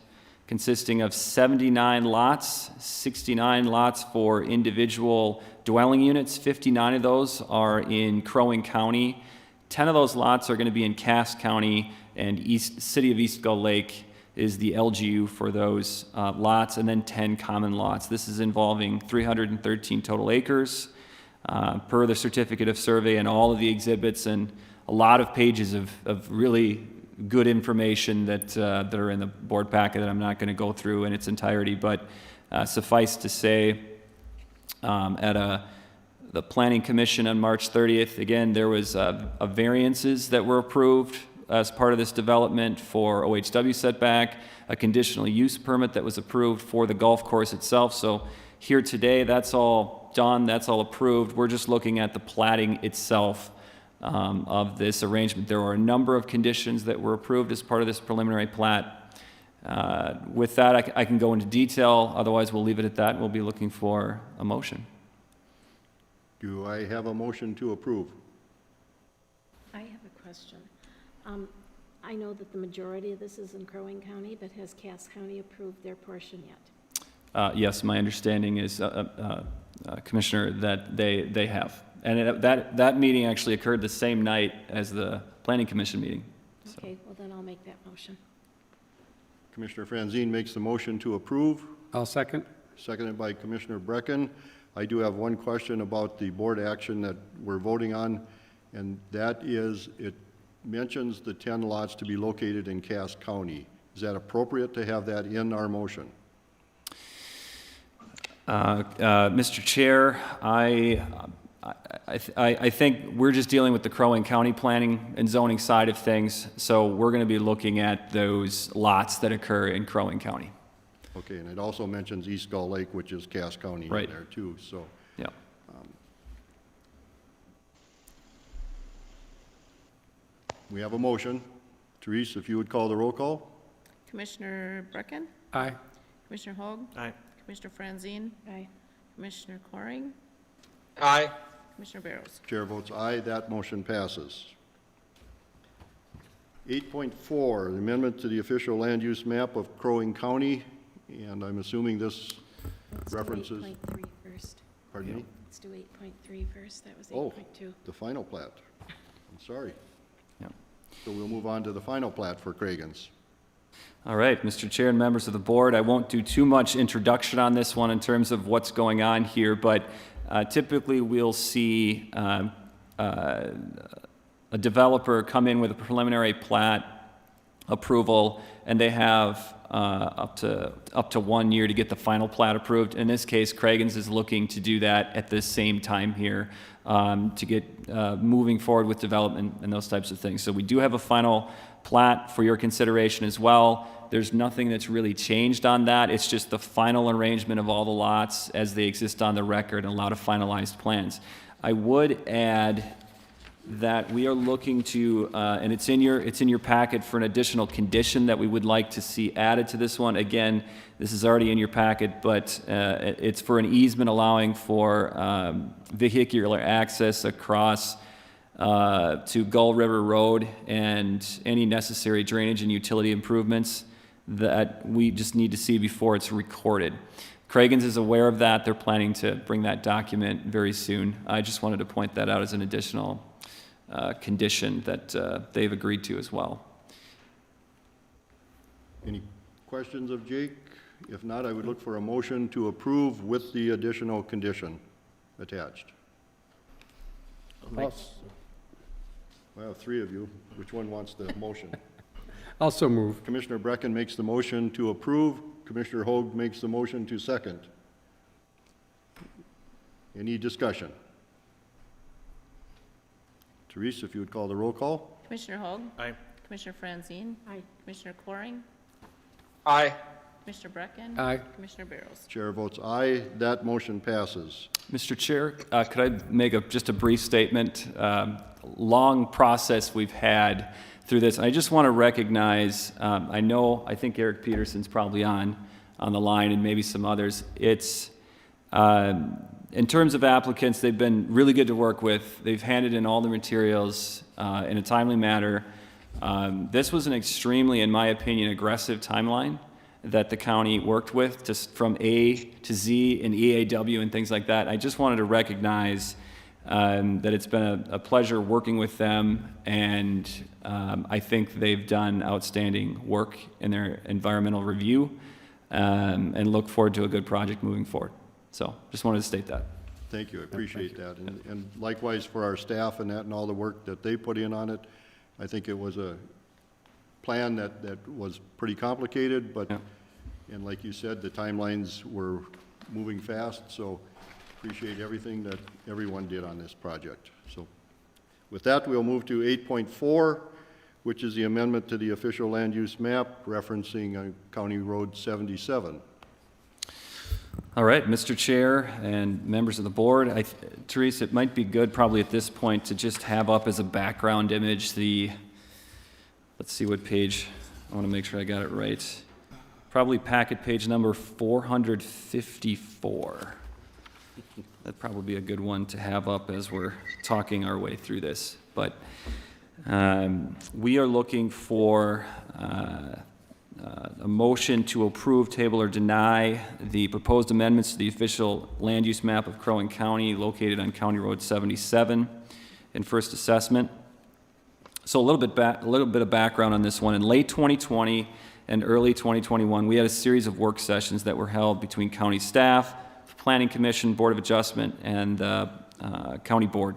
consisting of 79 lots, 69 lots for individual dwelling units. 59 of those are in Crow Wing County. 10 of those lots are going to be in Cass County, and City of East Gull Lake is the LGU for those lots, and then 10 common lots. This is involving 313 total acres per the certificate of survey and all of the exhibits, and a lot of pages of really good information that are in the board packet that I'm not going to go through in its entirety, but suffice to say, at the Planning Commission on March 30th, again, there was variances that were approved as part of this development for OHW setback, a conditional use permit that was approved for the golf course itself. So here today, that's all done, that's all approved. We're just looking at the plating itself of this arrangement. There were a number of conditions that were approved as part of this preliminary plat. With that, I can go into detail, otherwise we'll leave it at that. We'll be looking for a motion. Do I have a motion to approve? I have a question. I know that the majority of this is in Crow Wing County, but has Cass County approved their portion yet? Yes, my understanding is, Commissioner, that they have. And that meeting actually occurred the same night as the Planning Commission meeting. So. Okay, well then I'll make that motion. Commissioner Franzine makes the motion to approve, I'll second. seconded by Commissioner Brecken. I do have one question about the board action that we're voting on, and that is, it mentions the 10 lots to be located in Cass County. Is that appropriate to have that in our motion? Mr. Chair, I think we're just dealing with the Crow Wing County planning and zoning side of things, so we're going to be looking at those lots that occur in Crow Wing County. Okay, and it also mentions East Gull Lake, which is Cass County in Right. there too, so. Yeah. We have a motion. Therese, if you would call the roll call? Commissioner Brecken, Aye. Commissioner Hoag, Aye. Commissioner Franzine, Aye. Commissioner Coring, Aye. Commissioner Barrows. Chair votes aye, that motion passes. 8.4, the amendment to the official land use map of Crow Wing County, and I'm assuming this Let's references, do 8.3 first. pardon me? Let's do 8.3 first. That was Oh, 8.2. the final plat. I'm sorry. Yeah. So we'll move on to the final plat for Craigens. All right, Mr. Chair and members of the board, I won't do too much introduction on this one in terms of what's going on here, but typically we'll see a developer come in with a preliminary plat approval, and they have up to 1 year to get the final plat approved. In this case, Craigens is looking to do that at the same time here to get moving forward with development and those types of things. So we do have a final plat for your consideration as well. There's nothing that's really changed on that. It's just the final arrangement of all the lots as they exist on the record and a lot of finalized plans. I would add that we are looking to, and it's in your packet for an additional condition that we would like to see added to this one. Again, this is already in your packet, but it's for an easement allowing for vehicular access across to Gull River Road and any necessary drainage and utility improvements that we just need to see before it's recorded. Craigens is aware of that. They're planning to bring that document very soon. I just wanted to point that out as an additional condition that they've agreed to as well. Any questions of Jake? If not, I would look for a motion to approve with the additional condition attached. I have three of you. Which one wants the motion? Also move. Commissioner Brecken makes the motion to approve. Commissioner Hoag makes the motion to second. Any discussion? Therese, if you would call the roll call? Commissioner Hoag, Aye. Commissioner Franzine, Aye. Commissioner Coring, Aye. Commissioner Brecken, Aye. Commissioner Barrows. Chair votes aye. That motion passes. Mr. Chair, could I make just a brief statement? Long process we've had through this. I just want to recognize, I think Eric Peterson's probably on the line and maybe some others. It's, in terms of applicants, they've been really good to work with. They've handed in all the materials in a timely manner. This was an extremely, in my opinion, aggressive timeline that the county worked with, from A to Z and EAW and things like that. I just wanted to recognize that it's been a pleasure working with them, and I think they've done outstanding work in their environmental review, and look forward to a good project moving forward. So just wanted to state that. Thank you, I appreciate that. And likewise for our staff and that and all the work that they put in on it. I think it was a plan that was pretty complicated, but, and like you said, the timelines were moving fast, so appreciate everything that everyone did on this project. So with that, we'll move to 8.4, which is the amendment to the official land use map referencing County Road 77. All right, Mr. Chair and members of the board, Therese, it might be good probably at this point to just have up as a background image let's see what page, I want to make sure I got it right. Probably packet page number 454. That'd probably be a good one to have up as we're talking our way through this. But we are looking for a motion to approve, table, or deny the proposed amendments to the official land use map of Crow Wing County located on County Road 77 in first assessment. So a little bit of background on this one. In late 2020 and early 2021, we had a series of work sessions that were held between county staff, Planning Commission, Board of Adjustment, and County Board.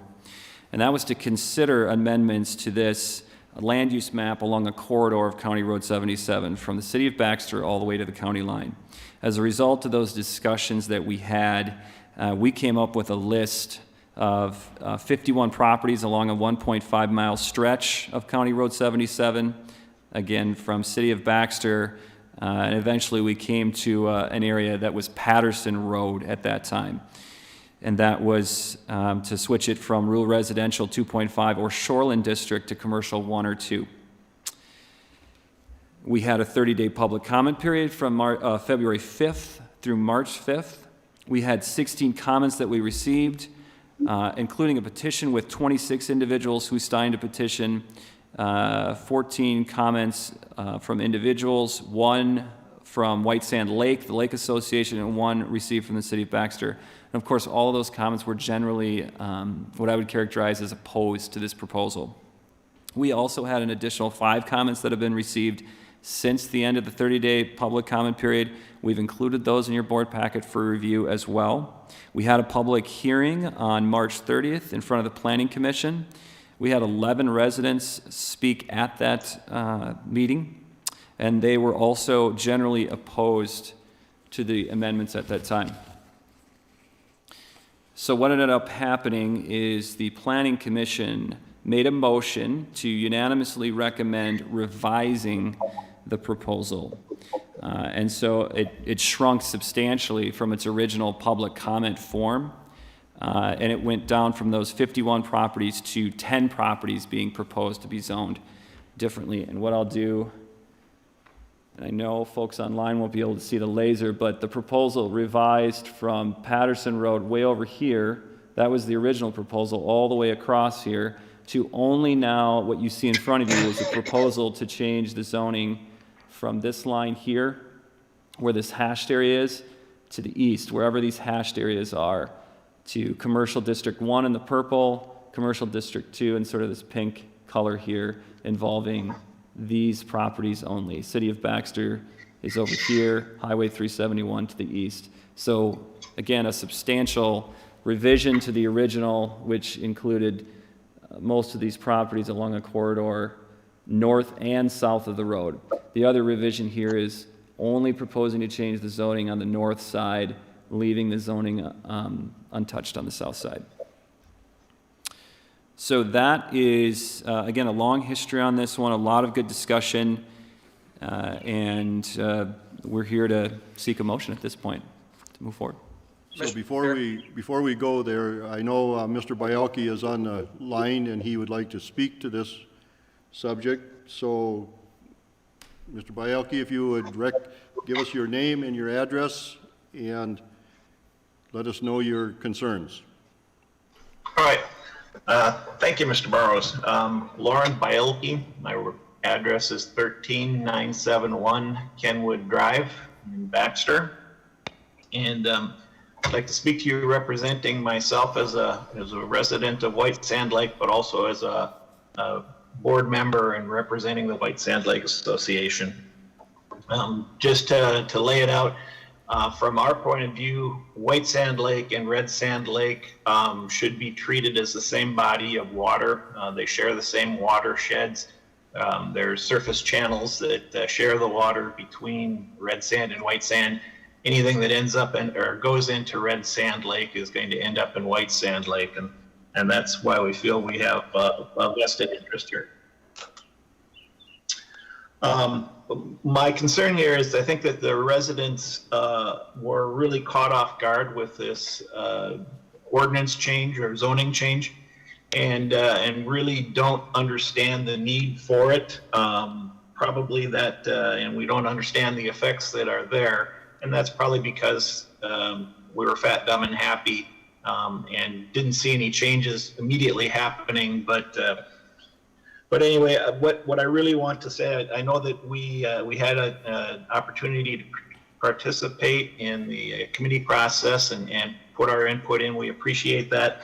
And that was to consider amendments to this land use map along a corridor of County Road 77 from the city of Baxter all the way to the county line. As a result of those discussions that we had, we came up with a list of 51 properties along a 1.5 mile stretch of County Road 77, again from city of Baxter, and eventually we came to an area that was Patterson Road at that time. And that was to switch it from rural residential 2.5 or shoreline district to commercial 1 or 2. We had a 30-day public comment period from February 5th through March 5th. We had 16 comments that we received, including a petition with 26 individuals who signed a petition, 14 comments from individuals, 1 from White Sand Lake, the Lake Association, and 1 received from the city of Baxter. And of course, all of those comments were generally what I would characterize as opposed to this proposal. We also had an additional 5 comments that have been received since the end of the 30-day public comment period. We've included those in your board packet for review as well. We had a public hearing on March 30th in front of the Planning Commission. We had 11 residents speak at that meeting, and they were also generally opposed to the amendments at that time. So what ended up happening is the Planning Commission made a motion to unanimously recommend revising the proposal. And so it shrunk substantially from its original public comment form, and it went down from those 51 properties to 10 properties being proposed to be zoned differently. And what I'll do, and I know folks online won't be able to see the laser, but the proposal revised from Patterson Road way over here, that was the original proposal, all the way across here, to only now what you see in front of you is a proposal to change the zoning from this line here, where this hashed area is, to the east, wherever these hashed areas are, to Commercial District 1 in the purple, Commercial District 2 in sort of this pink color here, involving these properties only. City of Baxter is over here, Highway 371 to the east. So again, a substantial revision to the original, which included most of these properties along a corridor north and south of the road. The other revision here is only proposing to change the zoning on the north side, leaving the zoning untouched on the south side. So that is, again, a long history on this one, a lot of good discussion, and we're here to seek a motion at this point to move forward. So before we go there, I know Mr. Bialke is on the line and he would like to speak to this subject. So, Mr. Bialke, if you would give us your name and your address and let us know your concerns. All right. Thank you, Mr. Burrows. Lauren Bialke. My address is 13971 Kenwood Drive in Baxter. And I'd like to speak to you representing myself as a resident of White Sand Lake, but also as a board member and representing the White Sand Lake Association. Just to lay it out, from our point of view, White Sand Lake and Red Sand Lake should be treated as the same body of water. They share the same watersheds. There's surface channels that share the water between red sand and white sand. Anything that ends up or goes into Red Sand Lake is going to end up in White Sand Lake, and that's why we feel we have a vested interest here. My concern here is I think that the residents were really caught off guard with this ordinance change or zoning change, and really don't understand the need for it. Probably that, and we don't understand the effects that are there, and that's probably because we were fat, dumb, and happy, and didn't see any changes immediately happening. But anyway, what I really want to say, I know that we had an opportunity to participate in the committee process and put our input in. We appreciate that.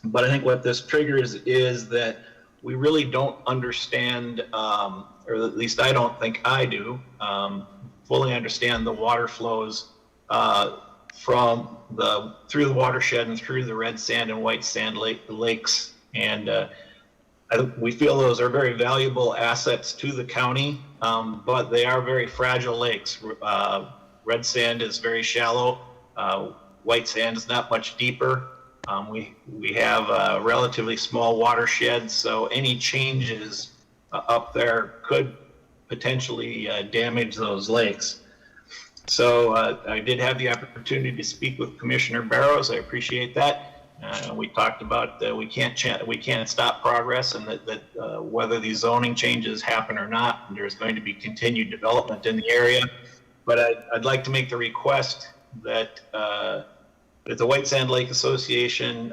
But I think what this triggers is that we really don't understand, or at least I don't think I do, fully understand the water flows from through the watershed and through the red sand and white sand lakes. And we feel those are very valuable assets to the county, but they are very fragile lakes. Red sand is very shallow. White sand is not much deeper. We have a relatively small watershed, so any changes up there could potentially damage those lakes. So I did have the opportunity to speak with Commissioner Barrows. I appreciate that. We talked about we can't stop progress, and that whether these zoning changes happen or not, there's going to be continued development in the area. But I'd like to make the request that the White Sand Lake Association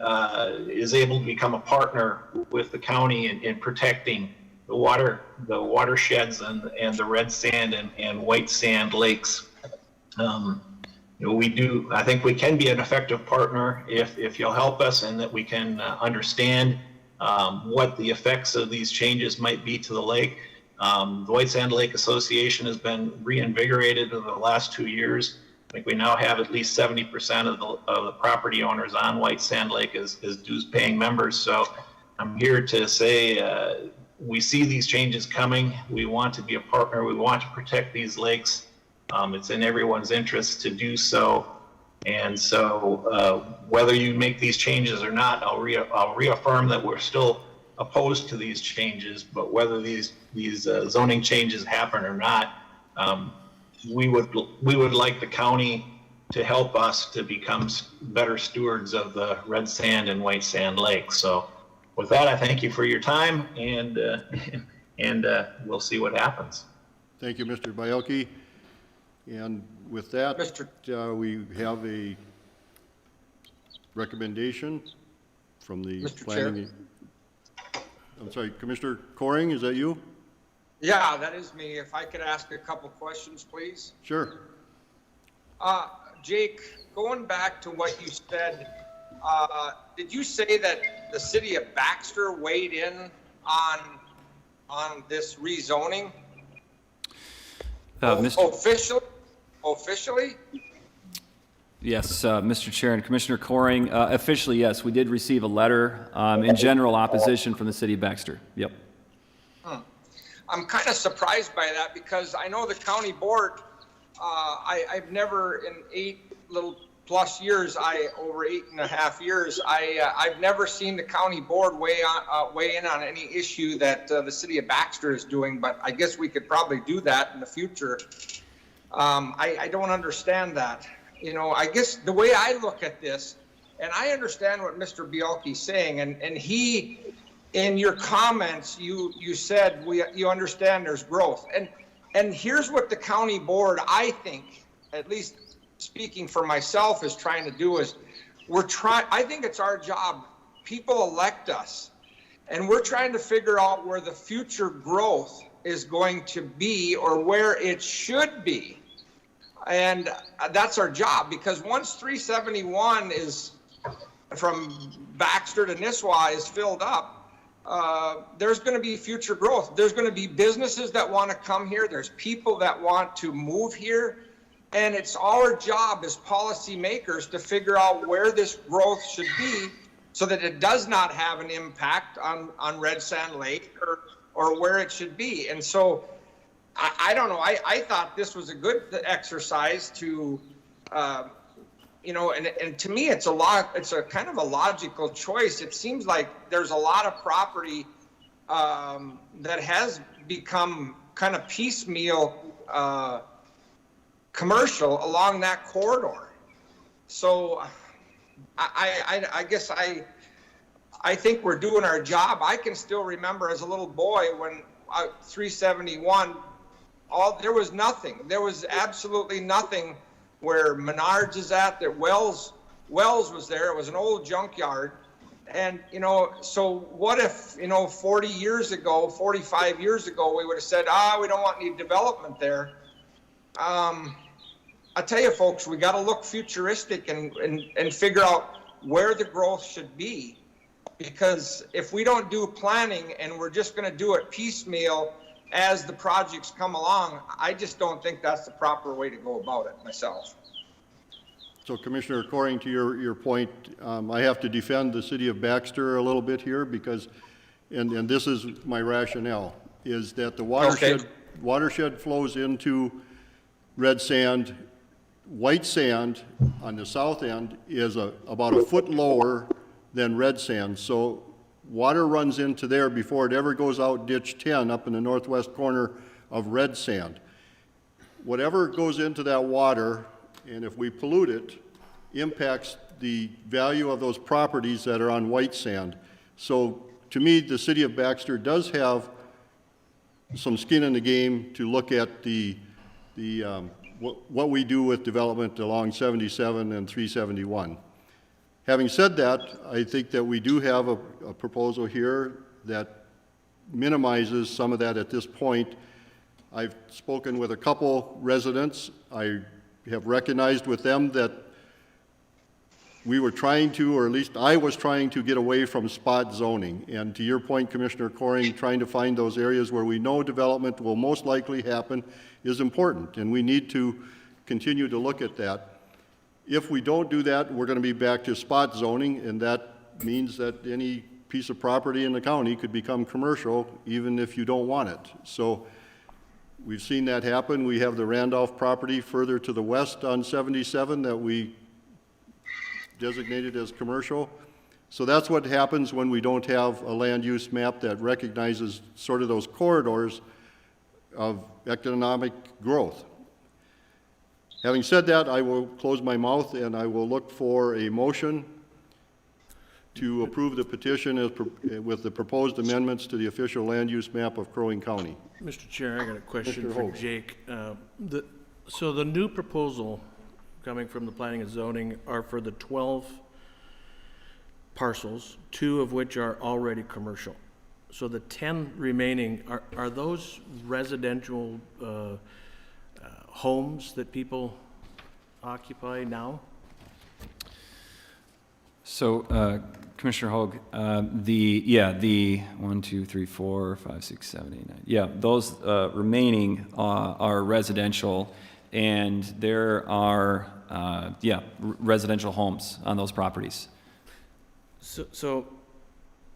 is able to become a partner with the county in protecting the watersheds and the red sand and white sand lakes. I think we can be an effective partner if you'll help us, and that we can understand what the effects of these changes might be to the lake. The White Sand Lake Association has been reinvigorated over the last 2 years. I think we now have at least 70% of the property owners on White Sand Lake as dues paying members. So I'm here to say we see these changes coming. We want to be a partner. We want to protect these lakes. It's in everyone's interest to do so. And so whether you make these changes or not, I'll reaffirm that we're still opposed to these changes, but whether these zoning changes happen or not, we would like the county to help us to become better stewards of the red sand and white sand lakes. So with that, I thank you for your time, and we'll see what happens. Thank you, Mr. Bielke. And with that, we have a recommendation from the planning. I'm sorry, Commissioner Coring, is that you? Yeah, that is me. If I could ask a couple questions, please. Sure. Jake, going back to what you said, did you say that the city of Baxter weighed in on this rezoning? Officially? Yes, Mr. Chair and Commissioner Coring, officially, yes, we did receive a letter in general opposition from the city of Baxter. Yep. I'm kind of surprised by that, because I know the county board, I've never in 8+ years, over 8.5 years, I've never seen the county board weigh in on any issue that the city of Baxter is doing, but I guess we could probably do that in the future. I don't understand that. You know, I guess the way I look at this, and I understand what Mr. Bielke's saying, and he, in your comments, you said you understand there's growth. And here's what the county board, I think, at least speaking for myself, is trying to do is I think it's our job. People elect us, and we're trying to figure out where the future growth is going to be, or where it should be. And that's our job, because once 371 is from Baxter to Nisswa is filled up, there's going to be future growth. There's going to be businesses that want to come here. There's people that want to move here. And it's our job as policymakers to figure out where this growth should be, so that it does not have an impact on Red Sand Lake or where it should be. And so I don't know. I thought this was a good exercise to, and to me, it's a kind of a logical choice. It seems like there's a lot of property that has become kind of piecemeal commercial along that corridor. So I guess I think we're doing our job. I can still remember as a little boy when 371, there was nothing. There was absolutely nothing where Menards is at, that Wells was there. It was an old junkyard. And, so what if, 40 years ago, 45 years ago, we would have said, we don't want any development there. I tell you, folks, we got to look futuristic and figure out where the growth should be. Because if we don't do planning and we're just going to do it piecemeal as the projects come along, I just don't think that's the proper way to go about it myself. So Commissioner, according to your point, I have to defend the city of Baxter a little bit here because, and this is my rationale, is that the watershed flows into red sand. White sand on the south end is about a foot lower than red sand. So water runs into there before it ever goes out ditch 10 up in the northwest corner of red sand. Whatever goes into that water, and if we pollute it, impacts the value of those properties that are on white sand. So to me, the city of Baxter does have some skin in the game to look at what we do with development along 77 and 371. Having said that, I think that we do have a proposal here that minimizes some of that at this point. I've spoken with a couple residents. I have recognized with them that we were trying to, or at least I was trying to, get away from spot zoning. And to your point, Commissioner Coring, trying to find those areas where we know development will most likely happen is important, and we need to continue to look at that. If we don't do that, we're going to be back to spot zoning, and that means that any piece of property in the county could become commercial even if you don't want it. So we've seen that happen. We have the Randolph property further to the west on 77 that we designated as commercial. So that's what happens when we don't have a land use map that recognizes sort of those corridors of economic growth. Having said that, I will close my mouth and I will look for a motion to approve the petition with the proposed amendments to the official land use map of Crow Wing County. Mr. Chair, I got a question Mr. for Holt. Jake. So the new proposal coming from the planning and zoning are for the 12 parcels, 2 of which are already commercial. So the 10 remaining, are those residential homes that people occupy now? So, Commissioner Hoag, the 1, 2, 3, 4, 5, 6, 7, 8, 9. Yeah, those remaining are residential, and there are, residential homes on those properties. So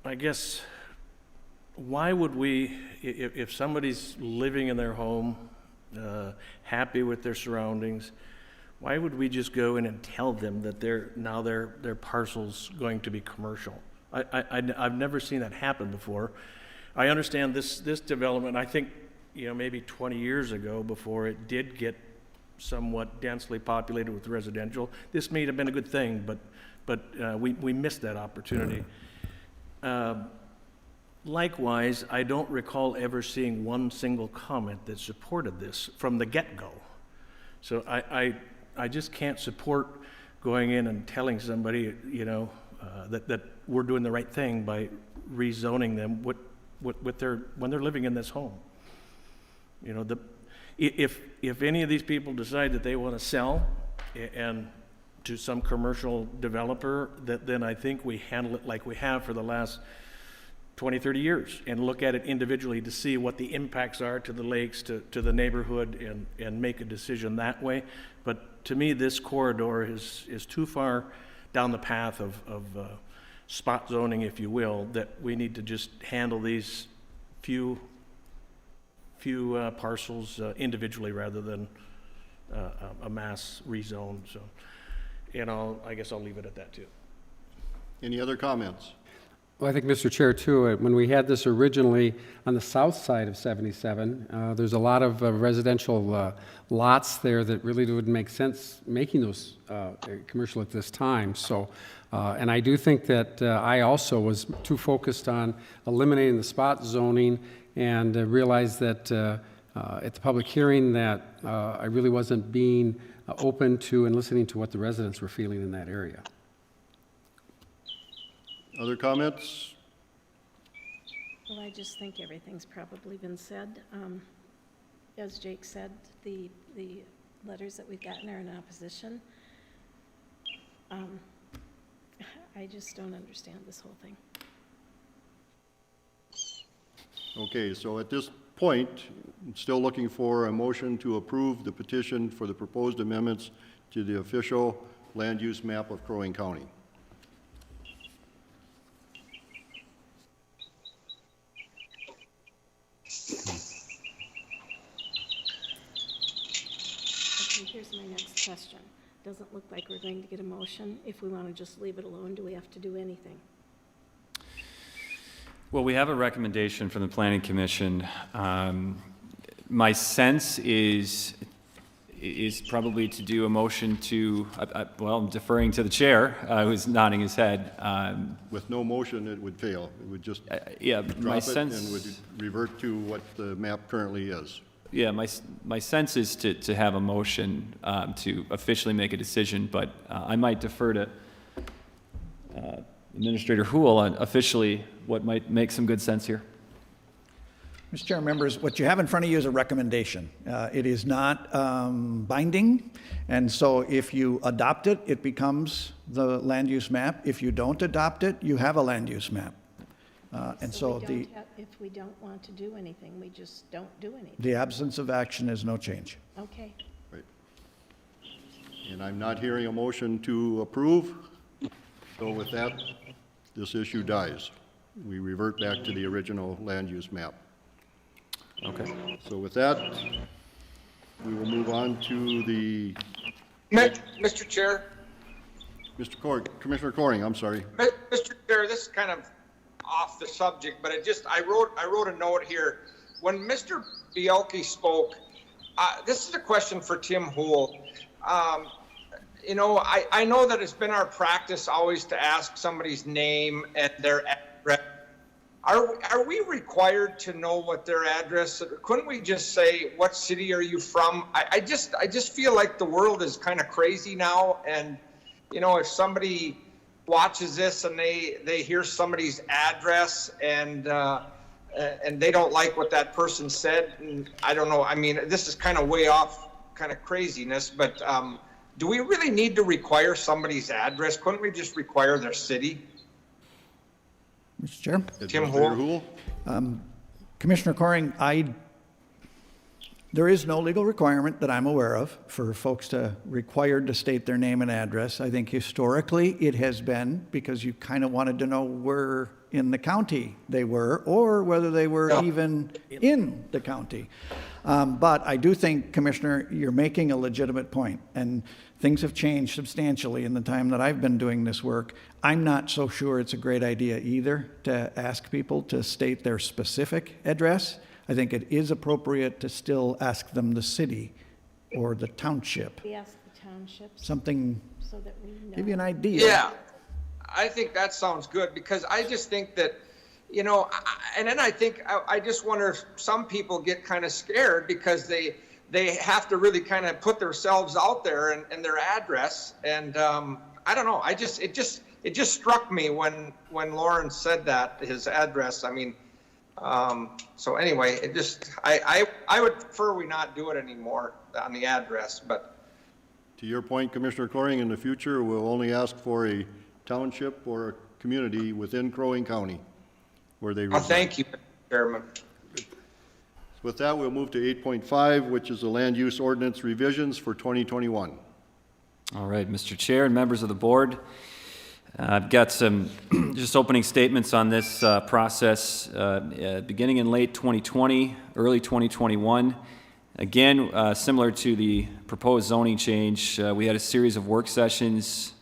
I guess, why would we, if somebody's living in their home, happy with their surroundings, why would we just go in and tell them that their parcel's going to be commercial? I've never seen that happen before. I understand this development, I think, maybe 20 years ago, before it did get somewhat densely populated with residential, this may have been a good thing, but we missed that opportunity. Likewise, I don't recall ever seeing one single comment that supported this from the get-go. So I just can't support going in and telling somebody, that we're doing the right thing by rezoning them when they're living in this home. If any of these people decide that they want to sell and to some commercial developer, then I think we handle it like we have for the last 20, 30 years and look at it individually to see what the impacts are to the lakes, to the neighborhood, and make a decision that way. But to me, this corridor is too far down the path of spot zoning, if you will, that we need to just handle these few parcels individually rather than a mass rezone. So, I guess I'll leave it at that too. Any other comments? Well, I think, Mr. Chair, too, when we had this originally on the south side of 77, there's a lot of residential lots there that really wouldn't make sense making those commercial at this time. So, and I do think that I also was too focused on eliminating the spot zoning and realized that at the public hearing that I really wasn't being open to and listening to what the residents were feeling in that area. Other comments? Well, I just think everything's probably been said. As Jake said, the letters that we've gotten are in opposition. I just don't understand this whole thing. Okay, so at this point, I'm still looking for a motion to approve the petition for the proposed amendments to the official land use map of Crow Wing County. Okay, here's my next question. Doesn't look like we're going to get a motion. If we want to just leave it alone, do we have to do anything? Well, we have a recommendation from the Planning Commission. My sense is probably to do a motion to, well, I'm deferring to the chair, who's nodding his head. With no motion, it would fail. It would just Yeah, my drop it sense. and would revert to what the map currently is. Yeah, my sense is to have a motion to officially make a decision, but I might defer to Administrator Houle on officially what might make some good sense here. Mr. Chair, members, what you have in front of you is a recommendation. It is not binding, and so if you adopt it, it becomes the land use map. If you don't adopt it, you have a land use map. And so if we don't want to do anything, we just don't do anything. the absence of action is no change. Okay. Right. And I'm not hearing a motion to approve. So with that, this issue dies. We revert back to the original land use map. Okay. So with that, we will move on to the, Mr. Chair, Commissioner Coring, I'm sorry. Mr. Chair, this is kind of off the subject, but I wrote a note here. When Mr. Bielke spoke, this is a question for Tim Houle. You know, I know that it's been our practice always to ask somebody's name and their address. Are we required to know what their address? Couldn't we just say, what city are you from? I just feel like the world is kind of crazy now, and you know, if somebody watches this and they hear somebody's address and they don't like what that person said, and I don't know. I mean, this is kind of way off, kind of craziness, but do we really need to require somebody's address? Couldn't we just require their city? Mr. Chair? Tim Administrator Houle? Commissioner Coring, there is no legal requirement that I'm aware of for folks required to state their name and address. I think historically it has been because you kind of wanted to know where in the county they were or whether they were even in the county. But I do think, Commissioner, you're making a legitimate point, and things have changed substantially in the time that I've been doing this work. I'm not so sure it's a great idea either to ask people to state their specific address. I think it is appropriate to still ask them the city or the township, We ask the townships something, so that we know. give you an idea. Yeah, I think that sounds good, because I just think that, you know, and then I think, I just wonder if some people get kind of scared because they have to really kind of put themselves out there and their address. And I don't know, it just struck me when Lauren said that, his address. I mean, so anyway, I would prefer we not do it anymore on the address, but. To your point, Commissioner Coring, in the future, we'll only ask for a township or a community within Crow Wing County where they reside. Thank you, Mr. Chairman. With that, we'll move to 8.5, which is the land use ordinance revisions for 2021. All right, Mr. Chair and members of the board, I've got some just opening statements on this process beginning in late 2020, early 2021. Again, similar to the proposed zoning change, we had a series of work sessions,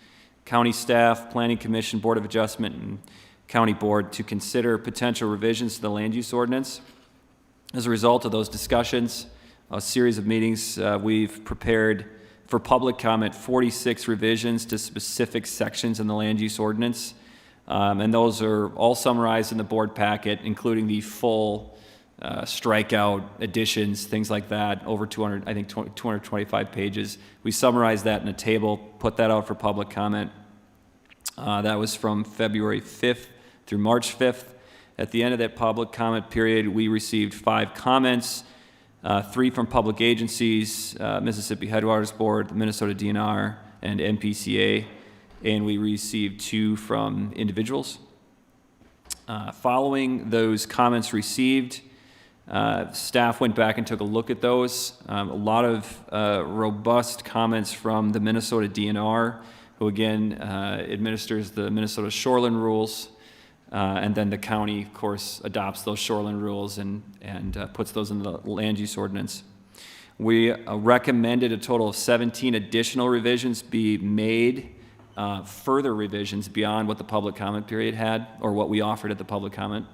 county staff, planning commission, board of adjustment, and County Board to consider potential revisions to the land use ordinance. As a result of those discussions, a series of meetings, we've prepared for public comment 46 revisions to specific sections in the land use ordinance. And those are all summarized in the board packet, including the full strikeout additions, things like that, over 200, I think 225 pages. We summarized that in a table, put that out for public comment. That was from February 5th through March 5th. At the end of that public comment period, we received 5 comments, 3 from public agencies, Mississippi Headwaters Board, the Minnesota DNR, and MPCA, and we received 2 from individuals. Following those comments received, staff went back and took a look at those. A lot of robust comments from the Minnesota DNR, who again administers the Minnesota shoreline rules, and then the county, of course, adopts those shoreline rules and puts those in the land use ordinance. We recommended a total of 17 additional revisions be made, further revisions beyond what the public comment period had, or what we offered at the public comment.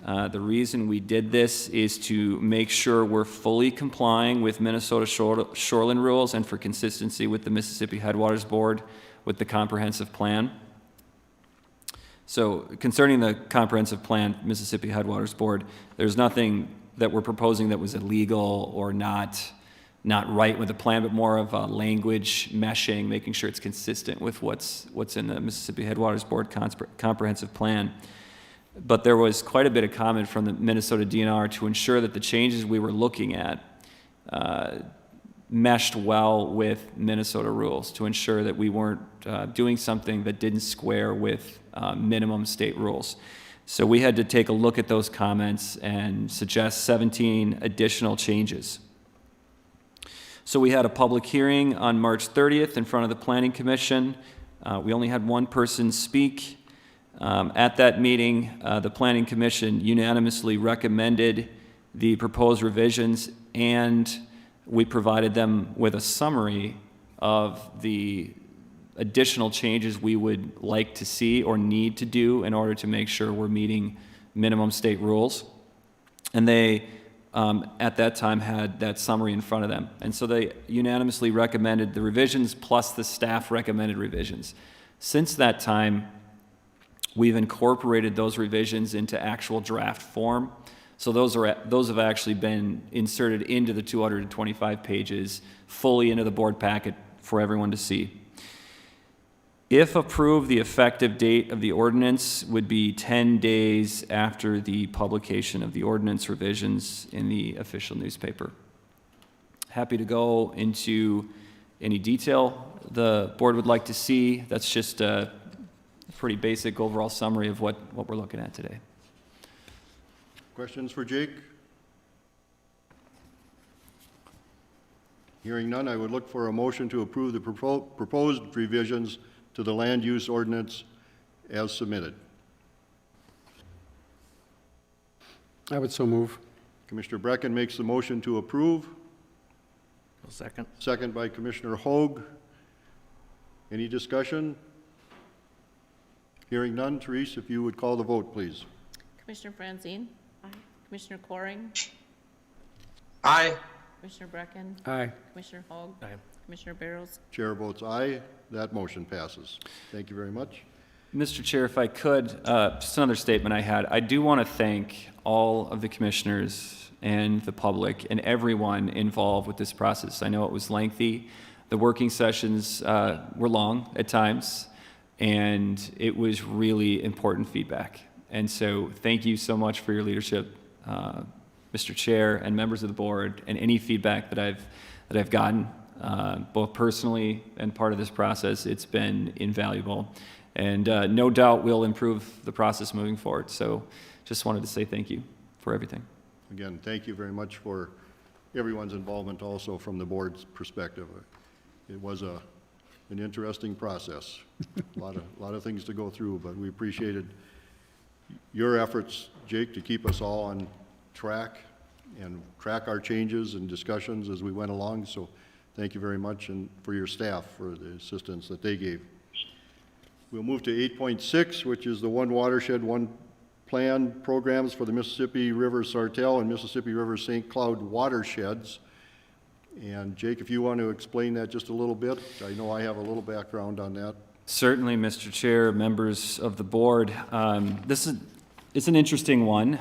The reason we did this is to make sure we're fully complying with Minnesota shoreline rules and for consistency with the Mississippi Headwaters Board with the comprehensive plan. So concerning the comprehensive plan, Mississippi Headwaters Board, there's nothing that we're proposing that was illegal or not right with the plan, but more of a language meshing, making sure it's consistent with what's in the Mississippi Headwaters Board comprehensive plan. But there was quite a bit of comment from the Minnesota DNR to ensure that the changes we were looking at meshed well with Minnesota rules, to ensure that we weren't doing something that didn't square with minimum state rules. So we had to take a look at those comments and suggest 17 additional changes. So we had a public hearing on March 30th in front of the Planning Commission. We only had one person speak. At that meeting, the Planning Commission unanimously recommended the proposed revisions, and we provided them with a summary of the additional changes we would like to see or need to do in order to make sure we're meeting minimum state rules. And they, at that time, had that summary in front of them. And so they unanimously recommended the revisions plus the staff recommended revisions. Since that time, we've incorporated those revisions into actual draft form. So those have actually been inserted into the 225 pages, fully into the board packet for everyone to see. If approved, the effective date of the ordinance would be 10 days after the publication of the ordinance revisions in the official newspaper. Happy to go into any detail the board would like to see. That's just a pretty basic overall summary of what we're looking at today. Questions for Jake? Hearing none, I would look for a motion to approve the proposed revisions to the land use ordinance as submitted. I would so move. Commissioner Brecken makes the motion to approve. I'll second. Second by Commissioner Hoag. Any discussion? Hearing none, Therese, if you would call the vote, please. Commissioner Franzine? Aye. Commissioner Coring? Aye. Commissioner Brecken? Aye. Commissioner Hogg? Aye. Commissioner Barrows? Chair votes aye. That motion passes. Thank you very much. Mr. Chair, if I could, just another statement I had. I do want to thank all of the commissioners and the public and everyone involved with this process. I know it was lengthy. The working sessions were long at times, and it was really important feedback. And so thank you so much for your leadership, Mr. Chair and members of the board, and any feedback that I've gotten, both personally and part of this process. It's been invaluable. And no doubt we'll improve the process moving forward. So just wanted to say thank you for everything. Again, thank you very much for everyone's involvement also from the board's perspective. It was an interesting process. A lot of things to go through, but we appreciated your efforts, Jake, to keep us all on track and track our changes and discussions as we went along. So thank you very much, and for your staff for the assistance that they gave. We'll move to 8.6, which is the One Watershed, One Plan programs for the Mississippi River Sartell and Mississippi River St. Cloud watersheds. And Jake, if you want to explain that just a little bit, I know I have a little background on that. Certainly, Mr. Chair, members of the board. It's an interesting one.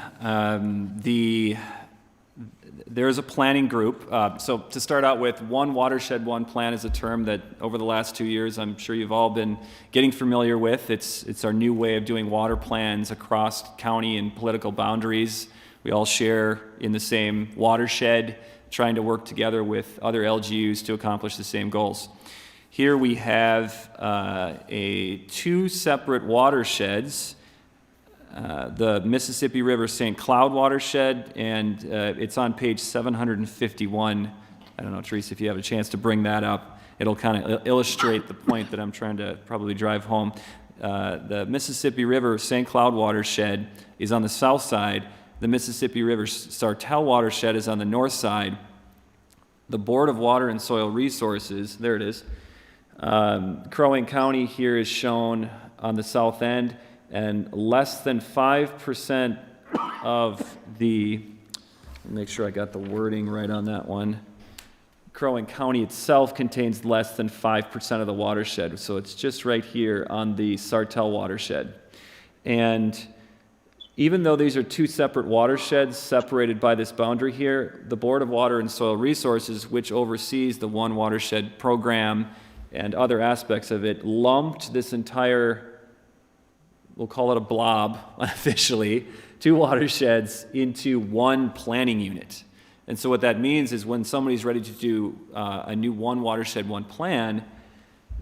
There's a planning group. So to start out with, One Watershed, One Plan is a term that over the last 2 years I'm sure you've all been getting familiar with. It's our new way of doing water plans across county and political boundaries. We all share in the same watershed, trying to work together with other LGUs to accomplish the same goals. Here we have two separate watersheds, the Mississippi River St. Cloud watershed, and it's on page 751. I don't know, Teresa, if you have a chance to bring that up, it'll kind of illustrate the point that I'm trying to probably drive home. The Mississippi River St. Cloud watershed is on the south side. The Mississippi River Sartell watershed is on the north side. The Board of Water and Soil Resources, there it is. Crow Wing County here is shown on the south end, and less than 5% of the, make sure I got the wording right on that one. Crow Wing County itself contains less than 5% of the watershed, so it's just right here on the Sartell watershed. And even though these are two separate watersheds separated by this boundary here, the Board of Water and Soil Resources, which oversees the One Watershed program and other aspects of it, lumped this entire, we'll call it a blob unofficially, two watersheds into one planning unit. And so what that means is when somebody's ready to do a new One Watershed, One Plan,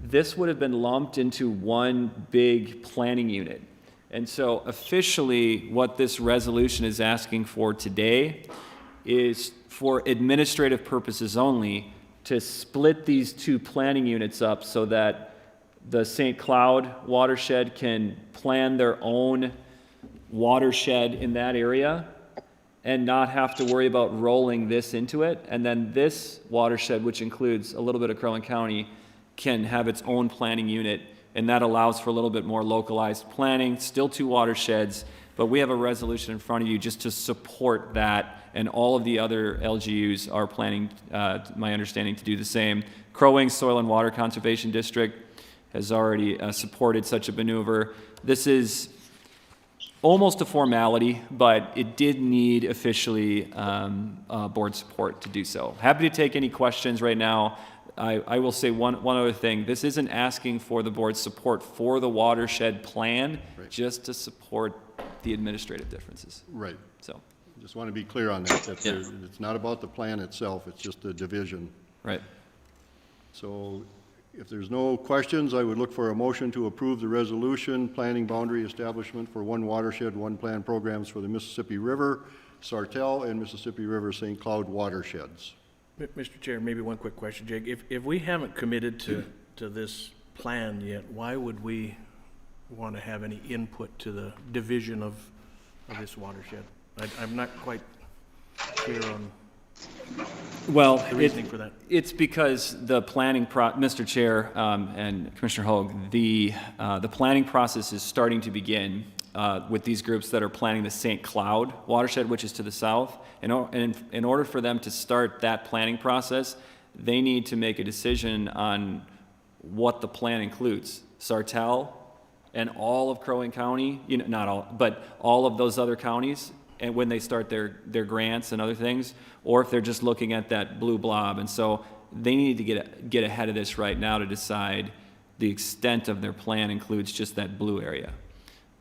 this would have been lumped into one big planning unit. And so officially what this resolution is asking for today is for administrative purposes only to split these two planning units up so that the St. Cloud watershed can plan their own watershed in that area and not have to worry about rolling this into it. And then this watershed, which includes a little bit of Crow Wing County, can have its own planning unit, and that allows for a little bit more localized planning, still two watersheds, but we have a resolution in front of you just to support that, and all of the other LGUs are planning, my understanding, to do the same. Crow Wing Soil and Water Conservation District has already supported such a maneuver. This is almost a formality, but it did need officially board support to do so. Happy to take any questions right now. I will say one other thing. This isn't asking for the board's support for the watershed plan, Right. just to support the administrative differences. Right. So, Just want to be clear on that, that Yeah. it's not about the plan itself, it's just the division. right. So if there's no questions, I would look for a motion to approve the resolution, planning boundary establishment for One Watershed, One Plan programs for the Mississippi River, Sartell, and Mississippi River St. Cloud watersheds. Mr. Chair, maybe one quick question, Jake. If we haven't committed to this plan yet, why would we want to have any input to the division of this watershed? I'm not quite clear on Well, the reasoning for that. it's because the planning Mr. Chair and Commissioner Hoag, the planning process is starting to begin with these groups that are planning the St. Cloud watershed, which is to the south. And in order for them to start that planning process, they need to make a decision on what the plan includes. Sartell and all of Crow Wing County, not all, but all of those other counties, and when they start their grants and other things, or if they're just looking at that blue blob. And so they need to get ahead of this right now to decide the extent of their plan includes just that blue area.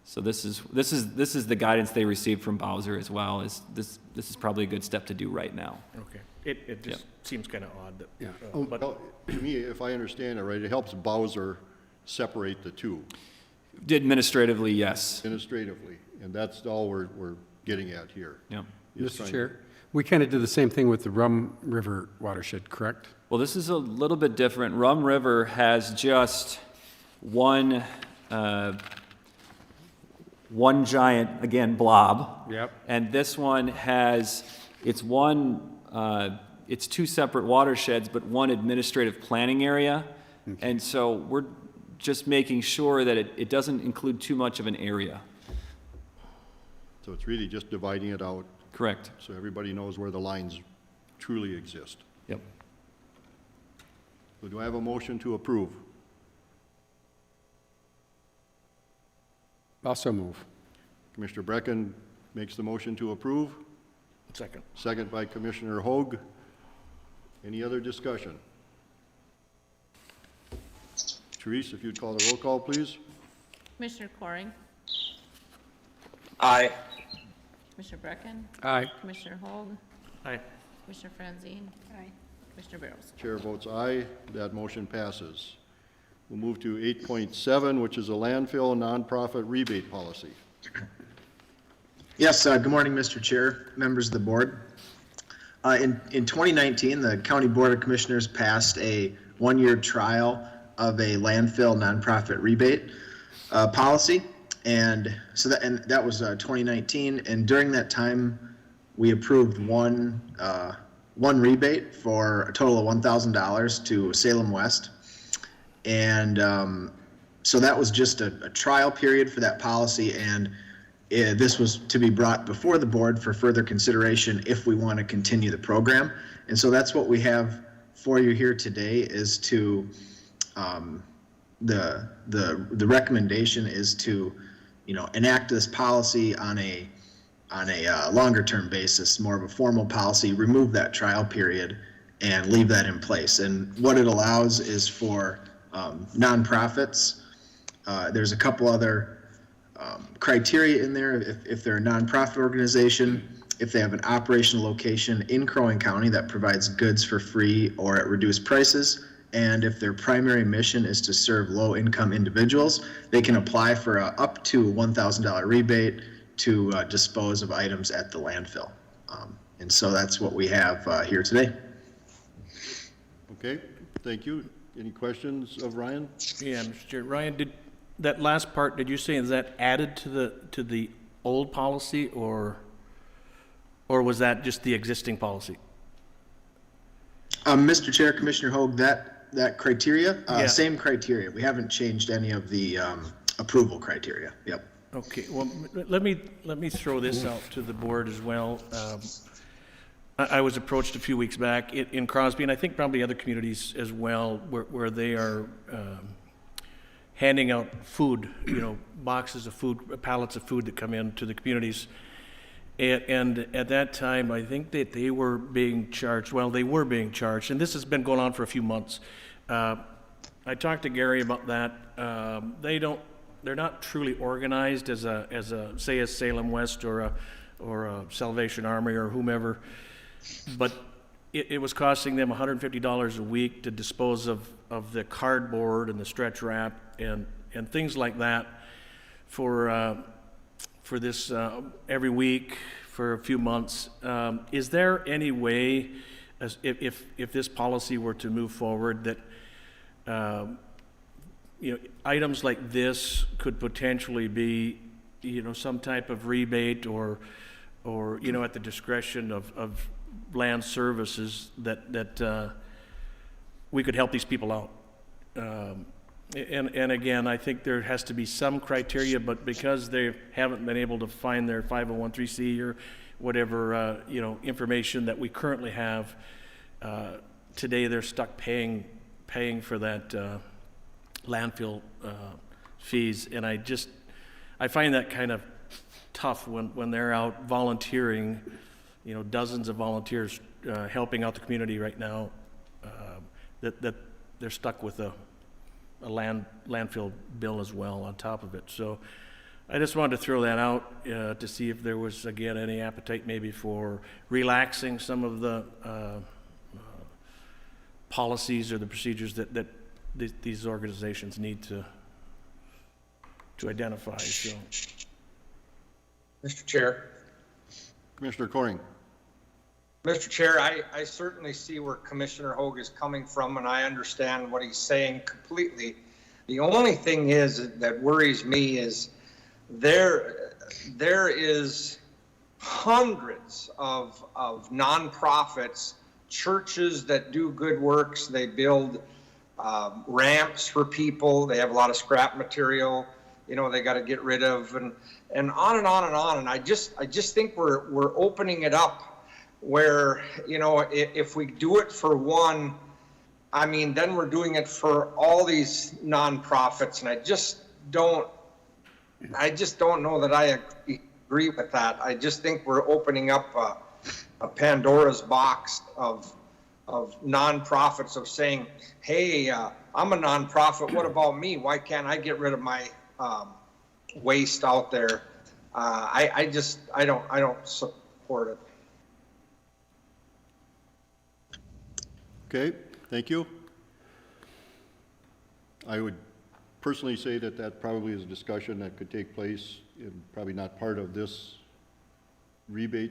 So this is the guidance they received from Bowser as well. This is probably a good step to do right now. Okay. It just seems kind of odd that, Yeah. but Well, to me, if I understand it right, it helps Bowser separate the two Administratively, yes. administratively, and that's all we're getting at here. Yeah. is Mr. trying- Chair, we kind of did the same thing with the Rum River watershed, correct? Well, this is a little bit different. Rum River has just one giant, again, blob. Yep. And this one has, it's two separate watersheds, but one administrative planning area. And so just making sure that it doesn't include too much of an area. So it's really just dividing it out Correct. so everybody knows where the lines truly exist. Yep. So do I have a motion to approve? Also move. Commissioner Brecken makes the motion to approve, Second. second by Commissioner Hoag. Any other discussion? Therese, if you'd call the roll call, please. Commissioner Coring, Aye. Commissioner Brecken, Aye. Commissioner Hoag, Aye. Commissioner Franzine, Aye. Commissioner Barrows. Chair votes aye. That motion passes. We'll move to 8.7, which is a landfill nonprofit rebate policy. Yes, good morning, Mr. Chair, members of the board. In 2019, the County Board of Commissioners passed a one-year trial of a landfill nonprofit rebate policy. And so that was 2019. And during that time, we approved one rebate for a total of $1,000 to Salem West. And so that was just a trial period for that policy, and this was to be brought before the board for further consideration if we want to continue the program. And so that's what we have for you here today is to, the recommendation is to, enact this policy on a longer term basis, more of a formal policy, remove that trial period and leave that in place. And what it allows is for nonprofits. There's a couple other criteria in there. If they're a nonprofit organization, if they have an operational location in Crow Wing County that provides goods for free or at reduced prices, and if their primary mission is to serve low-income individuals, they can apply for up to $1,000 rebate to dispose of items at the landfill. And so that's what we have here today. Okay, thank you. Any questions of Ryan? Yeah, Mr. Chair. Ryan, did that last part, did you say, is that added to the old policy, or was that just the existing policy? Mr. Chair, Commissioner Hoag, that criteria, Yeah. same criteria. We haven't changed any of the approval criteria. Yep. Okay, well, let me throw this out to the board as well. I was approached a few weeks back in Crosby, and I think probably other communities as well, where they are handing out food, boxes of food, pallets of food that come into the communities. And at that time, I think that they were being charged, and this has been going on for a few months. I talked to Gary about that. They're not truly organized as a Salem West or a Salvation Army or whomever, but it was costing them $150 a week to dispose of the cardboard and the stretch wrap and things like that for this every week for a few months. Is there any way, if this policy were to move forward, that items like this could potentially be, some type of rebate or at the discretion of land services that we could help these people out? And again, I think there has to be some criteria, but because they haven't been able to find their 501(c) or whatever, information that we currently have, today they're stuck paying for that landfill fees. And I find that kind of tough when they're out volunteering, dozens of volunteers helping out the community right now, that they're stuck with a landfill bill as well on top of it. So I just wanted to throw that out to see if there was, again, any appetite maybe for relaxing some of the policies or the procedures that these organizations need to identify. So, Mr. Chair. Commissioner Coring. Mr. Chair, I certainly see where Commissioner Hoag is coming from, and I understand what he's saying completely. The only thing that worries me is there is hundreds of nonprofits, churches that do good works. They build ramps for people. They have a lot of scrap material, they got to get rid of, and on and on and on. And I just think we're opening it up where, if we do it for one, then we're doing it for all these nonprofits. And I just don't know that I agree with that. I just think we're opening up a Pandora's box of nonprofits, of saying, hey, I'm a nonprofit, what about me? Why can't I get rid of my waste out there? I don't support it. Okay, thank you. I would personally say that probably is a discussion that could take place, and probably not part of this rebate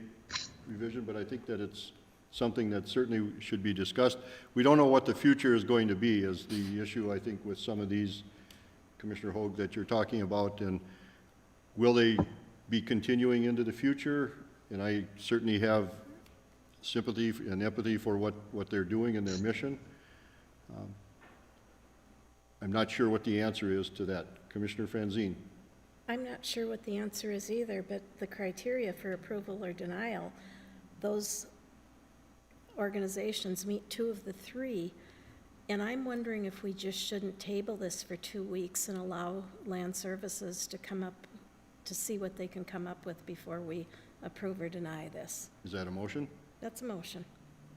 revision, but I think that it's something that certainly should be discussed. We don't know what the future is going to be, is the issue, I think, with some of these, Commissioner Hoag, that you're talking about, and will they be continuing into the future? And I certainly have sympathy and empathy for what they're doing and their mission. I'm not sure what the answer is to that. Commissioner Franzine. I'm not sure what the answer is either, but the criteria for approval or denial, those organizations meet 2 of the 3, and I'm wondering if we just shouldn't table this for 2 weeks and allow Land Services to come up, to see what they can come up with before we approve or deny this. Is that a motion? That's a motion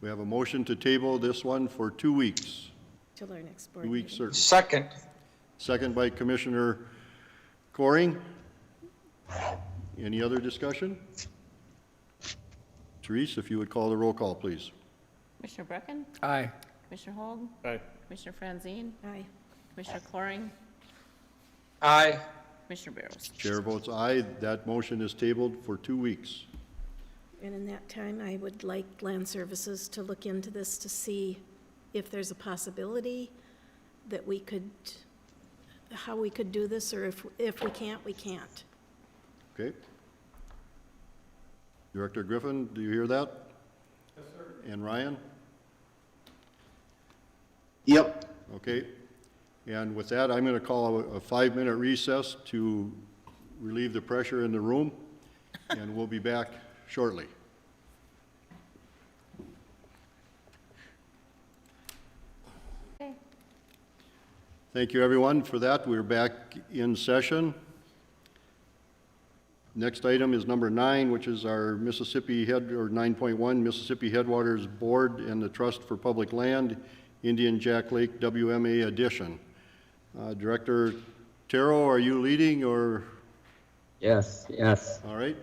We have a motion to table this one for 2 weeks. till our next board 2 weeks, meeting. certain. Second. Second by Commissioner Coring. Any other discussion? Therese, if you would call the roll call, please. Commissioner Brecken? Aye. Commissioner Hoag? Aye. Commissioner Franzine? Aye. Commissioner Coring? Aye. Commissioner Barrows? Chair votes aye. That motion is tabled for 2 weeks. And in that time, I would like Land Services to look into this to see if there's a possibility that we could, how we could do this, or if we can't, we can't. Okay. Director Griffin, do you hear that? Yes, sir. And Ryan? Yep. Okay. And with that, I'm going to call a 5-minute recess to relieve the pressure in the room, and we'll be back shortly. Okay. Thank you, everyone, for that. We're back in session. Next item is number 9, which is our Mississippi 9.1 Mississippi Headwaters Board and the Trust for Public Land, Indian Jack Lake WMA edition. Director Taro, are you leading, or? Yes. All right.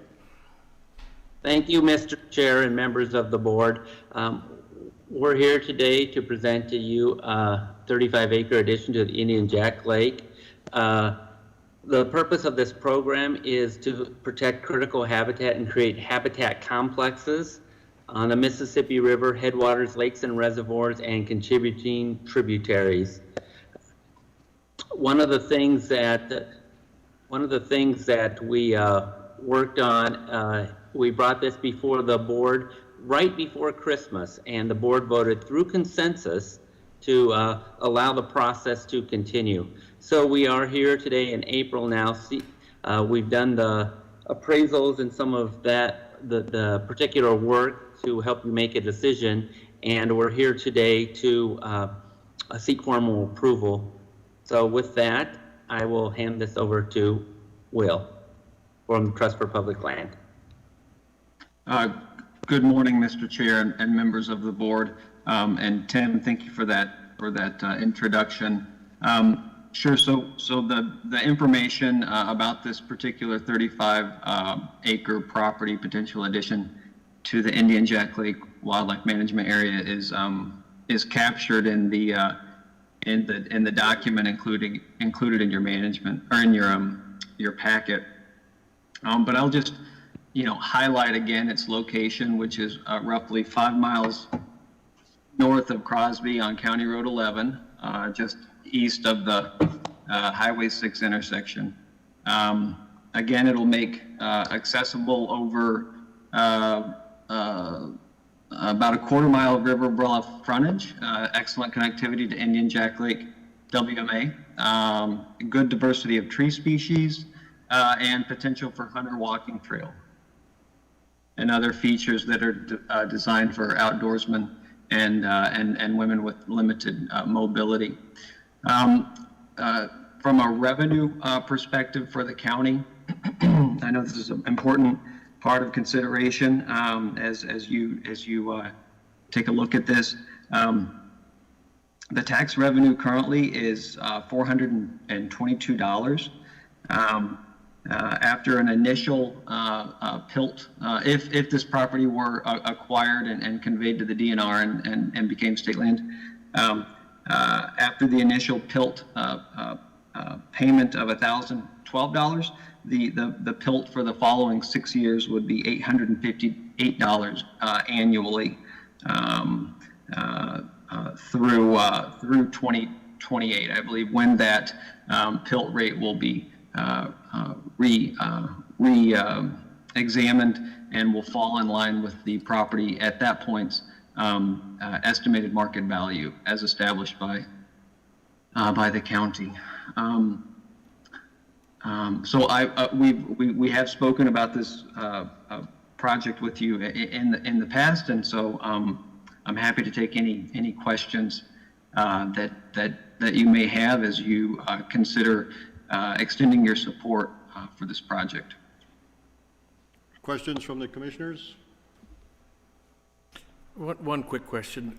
Thank you, Mr. Chair and members of the board. We're here today to present to you a 35-acre addition to the Indian Jack Lake. The purpose of this program is to protect critical habitat and create habitat complexes on the Mississippi River headwaters, lakes and reservoirs, and contributing tributaries. One of the things that we worked on, we brought this before the board right before Christmas, and the board voted through consensus to allow the process to continue. So we are here today in April now. We've done the appraisals and some of that, the particular work to help you make a decision, and we're here today to seek formal approval. So with that, I will hand this over to Will from Trust for Public Land. Good morning, Mr. Chair and members of the board. And Tim, thank you for that introduction. Sure. So the information about this particular 35-acre property potential addition to the Indian Jack Lake Wildlife Management Area is captured in the document included in your management or in your packet. But I'll just highlight again its location, which is roughly 5 miles north of Crosby on County Road 11, just east of the Highway 6 intersection. Again, it'll make accessible over about a quarter-mile of river bluff frontage, excellent connectivity to Indian Jack Lake WMA, good diversity of tree species, and potential for hunter walking trail, and other features that are designed for outdoorsmen and women with limited mobility. From a revenue perspective for the county, I know this is an important part of consideration as you take a look at this. The tax revenue currently is $422. After an initial PILT, if this property were acquired and conveyed to the DNR and became state land, after the initial PILT payment of $1,012, the PILT for the following 6 years would be $858 annually through 2028, I believe, when that PILT rate will be examined and will fall in line with the property at that point's estimated market value as established by the county. So we have spoken about this project with you in the past, and so I'm happy to take any questions that you may have as you consider extending your support for this project. Questions from the commissioners? One quick question.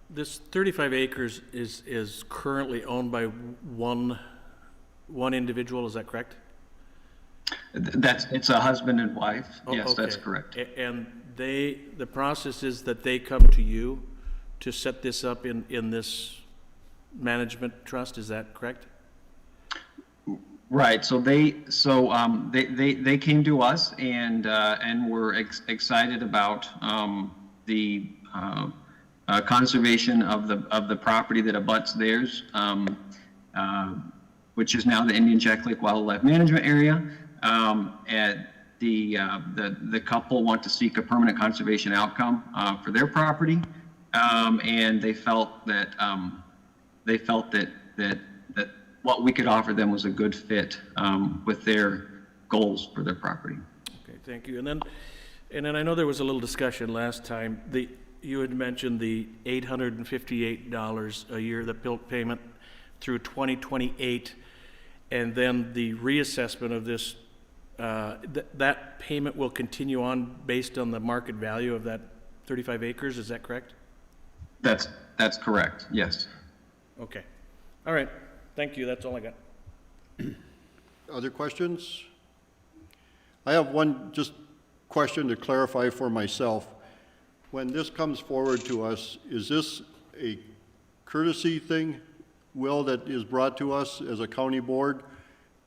This 35 acres is currently owned by one individual, is that correct? It's a husband and wife. Yes, okay. That's correct. And the process is that they come to you to set this up in this management trust, is that correct? Right. So they came to us and were excited about the conservation of the property that abuts theirs, which is now the Indian Jack Lake Wildlife Management Area. And the couple want to seek a permanent conservation outcome for their property, and they felt that that what we could offer them was a good fit with their goals for their property. Okay, thank you. And then I know there was a little discussion last time. You had mentioned the $858 a year, the PILT payment through 2028, and then the reassessment of this. That payment will continue on based on the market value of that 35 acres. Is that correct? That's correct. Yes. Okay. All right. Thank you. That's all I got. Other questions? I have one just question to clarify for myself. When this comes forward to us, is this a courtesy thing, Will, that is brought to us as a county board?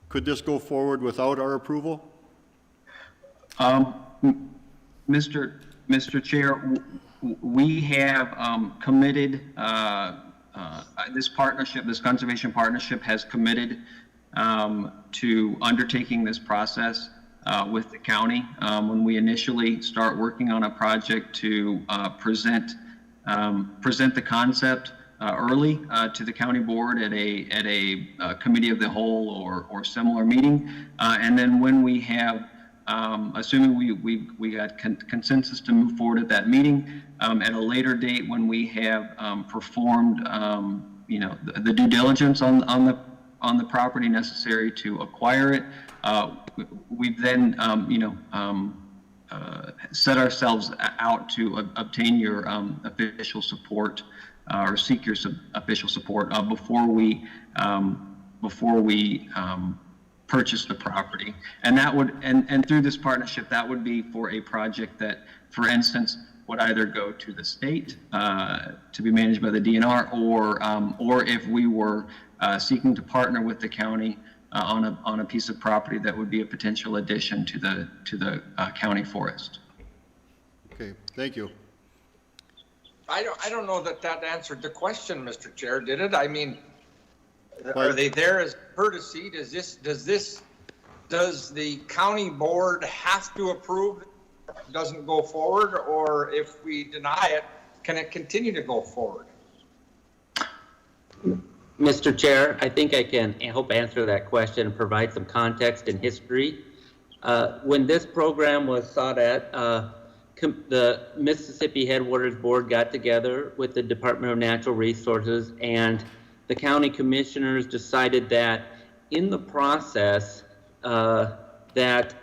Could this go forward without our approval? Mr. Chair, we have committed, this conservation partnership has committed to undertaking this process with the county. When we initially start working on a project to present the concept early to the county board at a committee of the whole or similar meeting, and then when we have, assuming we got consensus to move forward at that meeting, at a later date when we have performed the due diligence on the property necessary to acquire it, we've then set ourselves out to obtain your official support or seek your official support before we purchase the property. And that would, and through this partnership, that would be for a project that, for instance, would either go to the state to be managed by the DNR, or if we were seeking to partner with the county on a piece of property that would be a potential addition to the county forest. Okay, thank you. I don't know that answered the question, Mr. Chair, did it? I mean, are they there as courtesy? Does the county board have to approve doesn't go forward, or if we deny it, can it continue to go forward? Mr. Chair, I think I can help answer that question and provide some context and history. When this program was sought at, the Mississippi Headwaters Board got together with the Department of Natural Resources, and the county commissioners decided that in the process that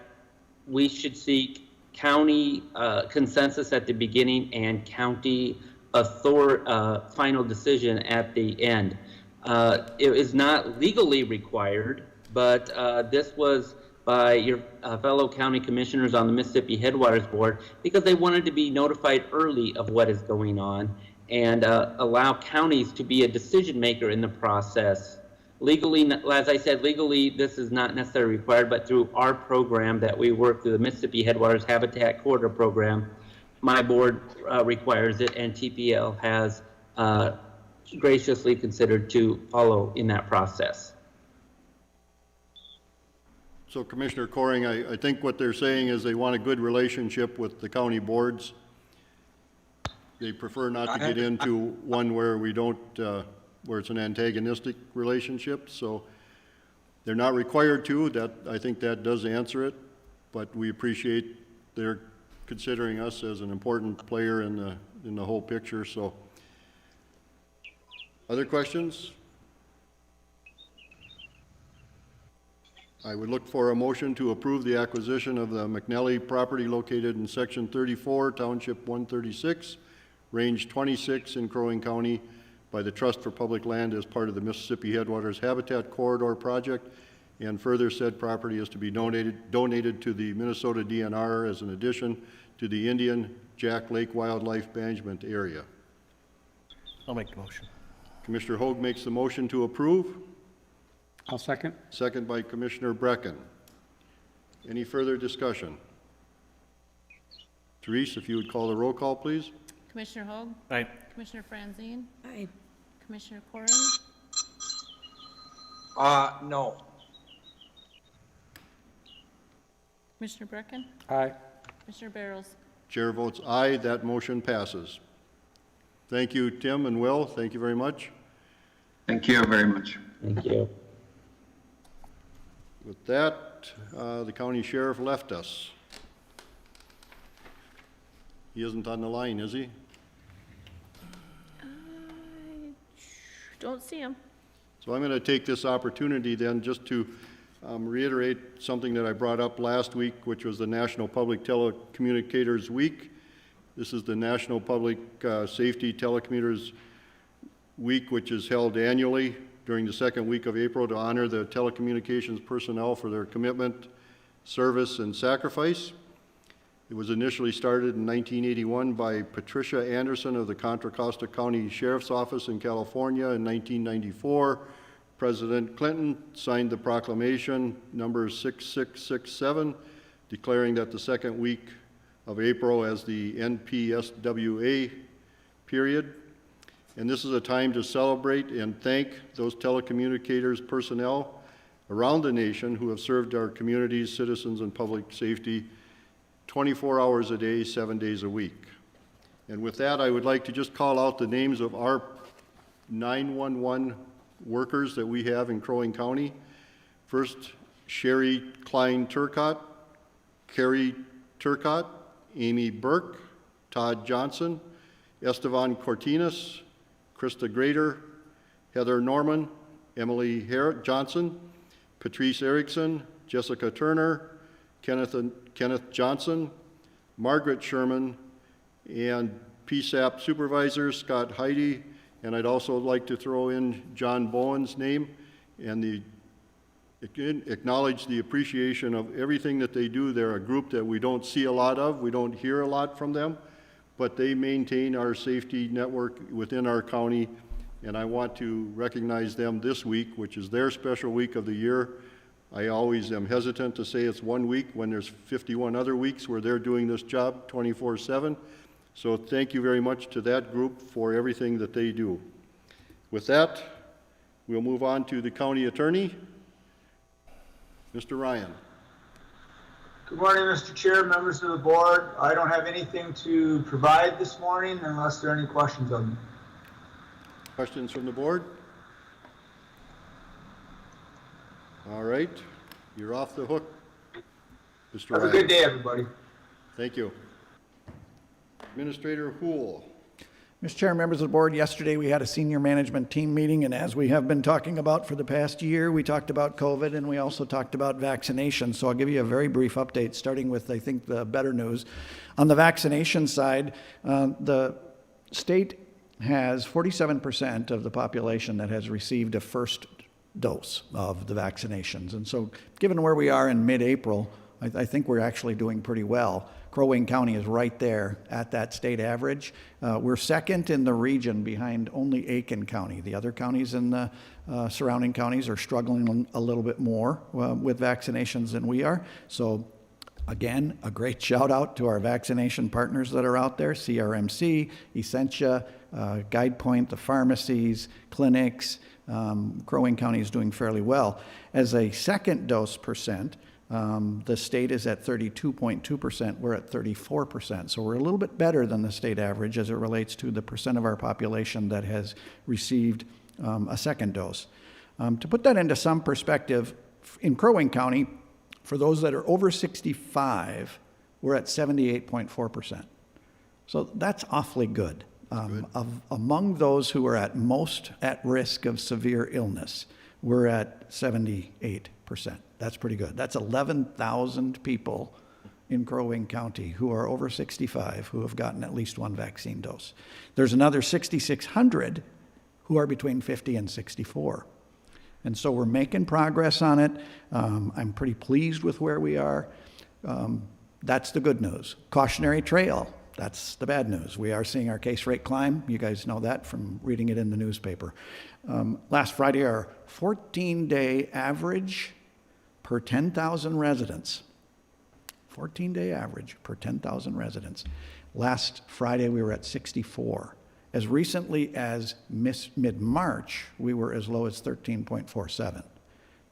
we should seek county consensus at the beginning and county final decision at the end. It is not legally required, but this was by your fellow county commissioners on the Mississippi Headwaters Board because they wanted to be notified early of what is going on and allow counties to be a decision maker in the process. Legally, as I said, legally this is not necessarily required, but through our program that we work through the Mississippi Headwaters Habitat Corridor Program, my board requires it, and TPL has graciously considered to follow in that process. So Commissioner Coring, I think what they're saying is they want a good relationship with the county boards. They prefer not to get into one where we don't, where it's an antagonistic relationship. So they're not required to. I think that does answer it, but we appreciate their considering us as an important player in the whole picture. So, other questions? I would look for a motion to approve the acquisition of the McNelly property located in Section 34, Township 136, Range 26 in Crow Wing County by the Trust for Public Land as part of the Mississippi Headwaters Habitat Corridor Project, and further said property is to be donated to the Minnesota DNR as an addition to the Indian Jack Lake Wildlife Management Area. I'll make the motion. Commissioner Hoag makes the motion to approve. I'll second. Second by Commissioner Brecken. Any further discussion? Therese, if you would call the roll call, please. Commissioner Hoag? Aye. Commissioner Franzine? Aye. Commissioner Coring? No. Commissioner Brecken? Aye. Commissioner Barrows? Chair votes aye. That motion passes. Thank you, Tim and Will. Thank you very much. Thank you very much. Thank you. With that, the county sheriff left us. He isn't on the line, is he? I don't see him. So I'm going to take this opportunity then just to reiterate something that I brought up last week, which was the National Public Telecommunicators Week. This is the National Public Safety Telecommuters Week, which is held annually during the second week of April to honor the telecommunications personnel for their commitment, service, and sacrifice. It was initially started in 1981 by Patricia Anderson of the Contra Costa County Sheriff's Office in California. In 1994, President Clinton signed the proclamation number 6667, declaring that the second week of April as the NPSWA period. And this is a time to celebrate and thank those telecommunicators personnel around the nation who have served our communities, citizens, and public safety 24 hours a day, 7 days a week. And with that, I would like to just call out the names of our 911 workers that we have in Crow Wing County. First, Sherry Klein Turcott, Carrie Turcott, Amy Burke, Todd Johnson, Estevan Cortinas, Krista Grader, Heather Norman, Emily Johnson, Patrice Erickson, Jessica Turner, Kenneth Johnson, Margaret Sherman, and PSAP supervisors Scott Heidi, and I'd also like to throw in John Bowen's name and acknowledge the appreciation of everything that they do. They're a group that we don't see a lot of, we don't hear a lot from them, but they maintain our safety network within our county, and I want to recognize them this week, which is their special week of the year. I always am hesitant to say it's 1 week when there's 51 other weeks where they're doing this job 24/7. So thank you very much to that group for everything that they do. With that, we'll move on to the county attorney, Mr. Ryan. Good morning, Mr. Chair, members of the board. I don't have anything to provide this morning unless there are any questions of me. Questions from the board? All right, you're off the hook, Mr. Have a Riley. good day, everybody. Thank you. Administrator Hool. Mr. Chair, members of the board, yesterday we had a senior management team meeting, and as we have been talking about for the past year, we talked about COVID and we also talked about vaccination. So I'll give you a very brief update, starting with, I think, the better news. On the vaccination side, the state has 47% of the population that has received a first dose of the vaccinations. And so given where we are in mid-April, I think we're actually doing pretty well. Crow Wing County is right there at that state average. We're second in the region behind only Aiken County. The other counties in the surrounding counties are struggling a little bit more with vaccinations than we are. So again, a great shout out to our vaccination partners that are out there, CRMC, Essentia, GuidePoint, the pharmacies, clinics. Crow Wing County is doing fairly well. As a second dose percent, the state is at 32.2%, we're at 34%. So we're a little bit better than the state average as it relates to the percent of our population that has received a second dose. To put that into some perspective, in Crow Wing County, for those that are over 65, we're at 78.4%. So that's awfully good. Among those who are at most at risk of severe illness, we're at 78%. That's pretty good. That's 11,000 people in Crow Wing County who are over 65 who have gotten at least one vaccine dose. There's another 6,600 who are between 50 and 64. And so we're making progress on it. I'm pretty pleased with where we are. That's the good news. Cautionary trail, that's the bad news. We are seeing our case rate climb. You guys know that from reading it in the newspaper. Last Friday, our 14-day average per 10,000 residents, 14-day average per 10,000 residents. Last Friday, we were at 64. As recently as mid-March, we were as low as 13.47.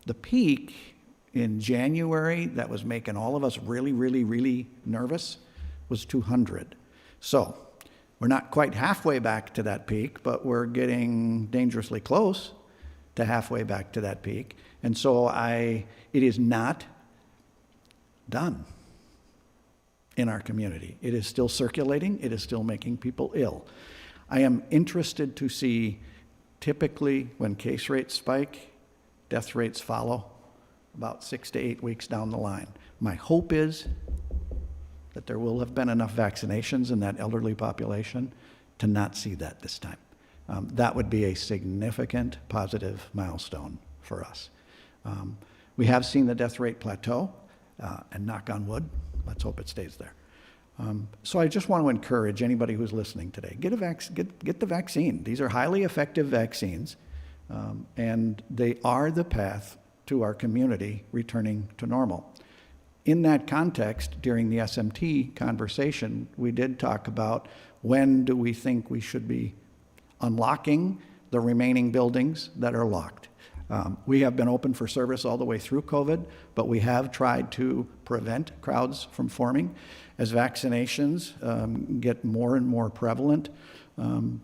The peak in January that was making all of us really, really, really nervous was 200. So we're not quite halfway back to that peak, but we're getting dangerously close to halfway back to that peak. And so it is not done in our community. It is still circulating. It is still making people ill. I am interested to see, typically when case rates spike, death rates follow about 6 to 8 weeks down the line. My hope is that there will have been enough vaccinations in that elderly population to not see that this time. That would be a significant positive milestone for us. We have seen the death rate plateau, and knock on wood, let's hope it stays there. So I just want to encourage anybody who's listening today, get the vaccine. These are highly effective vaccines, and they are the path to our community returning to normal. In that context, during the SMT conversation, we did talk about when do we think we should be unlocking the remaining buildings that are locked. We have been open for service all the way through COVID, but we have tried to prevent crowds from forming. As vaccinations get more and more prevalent,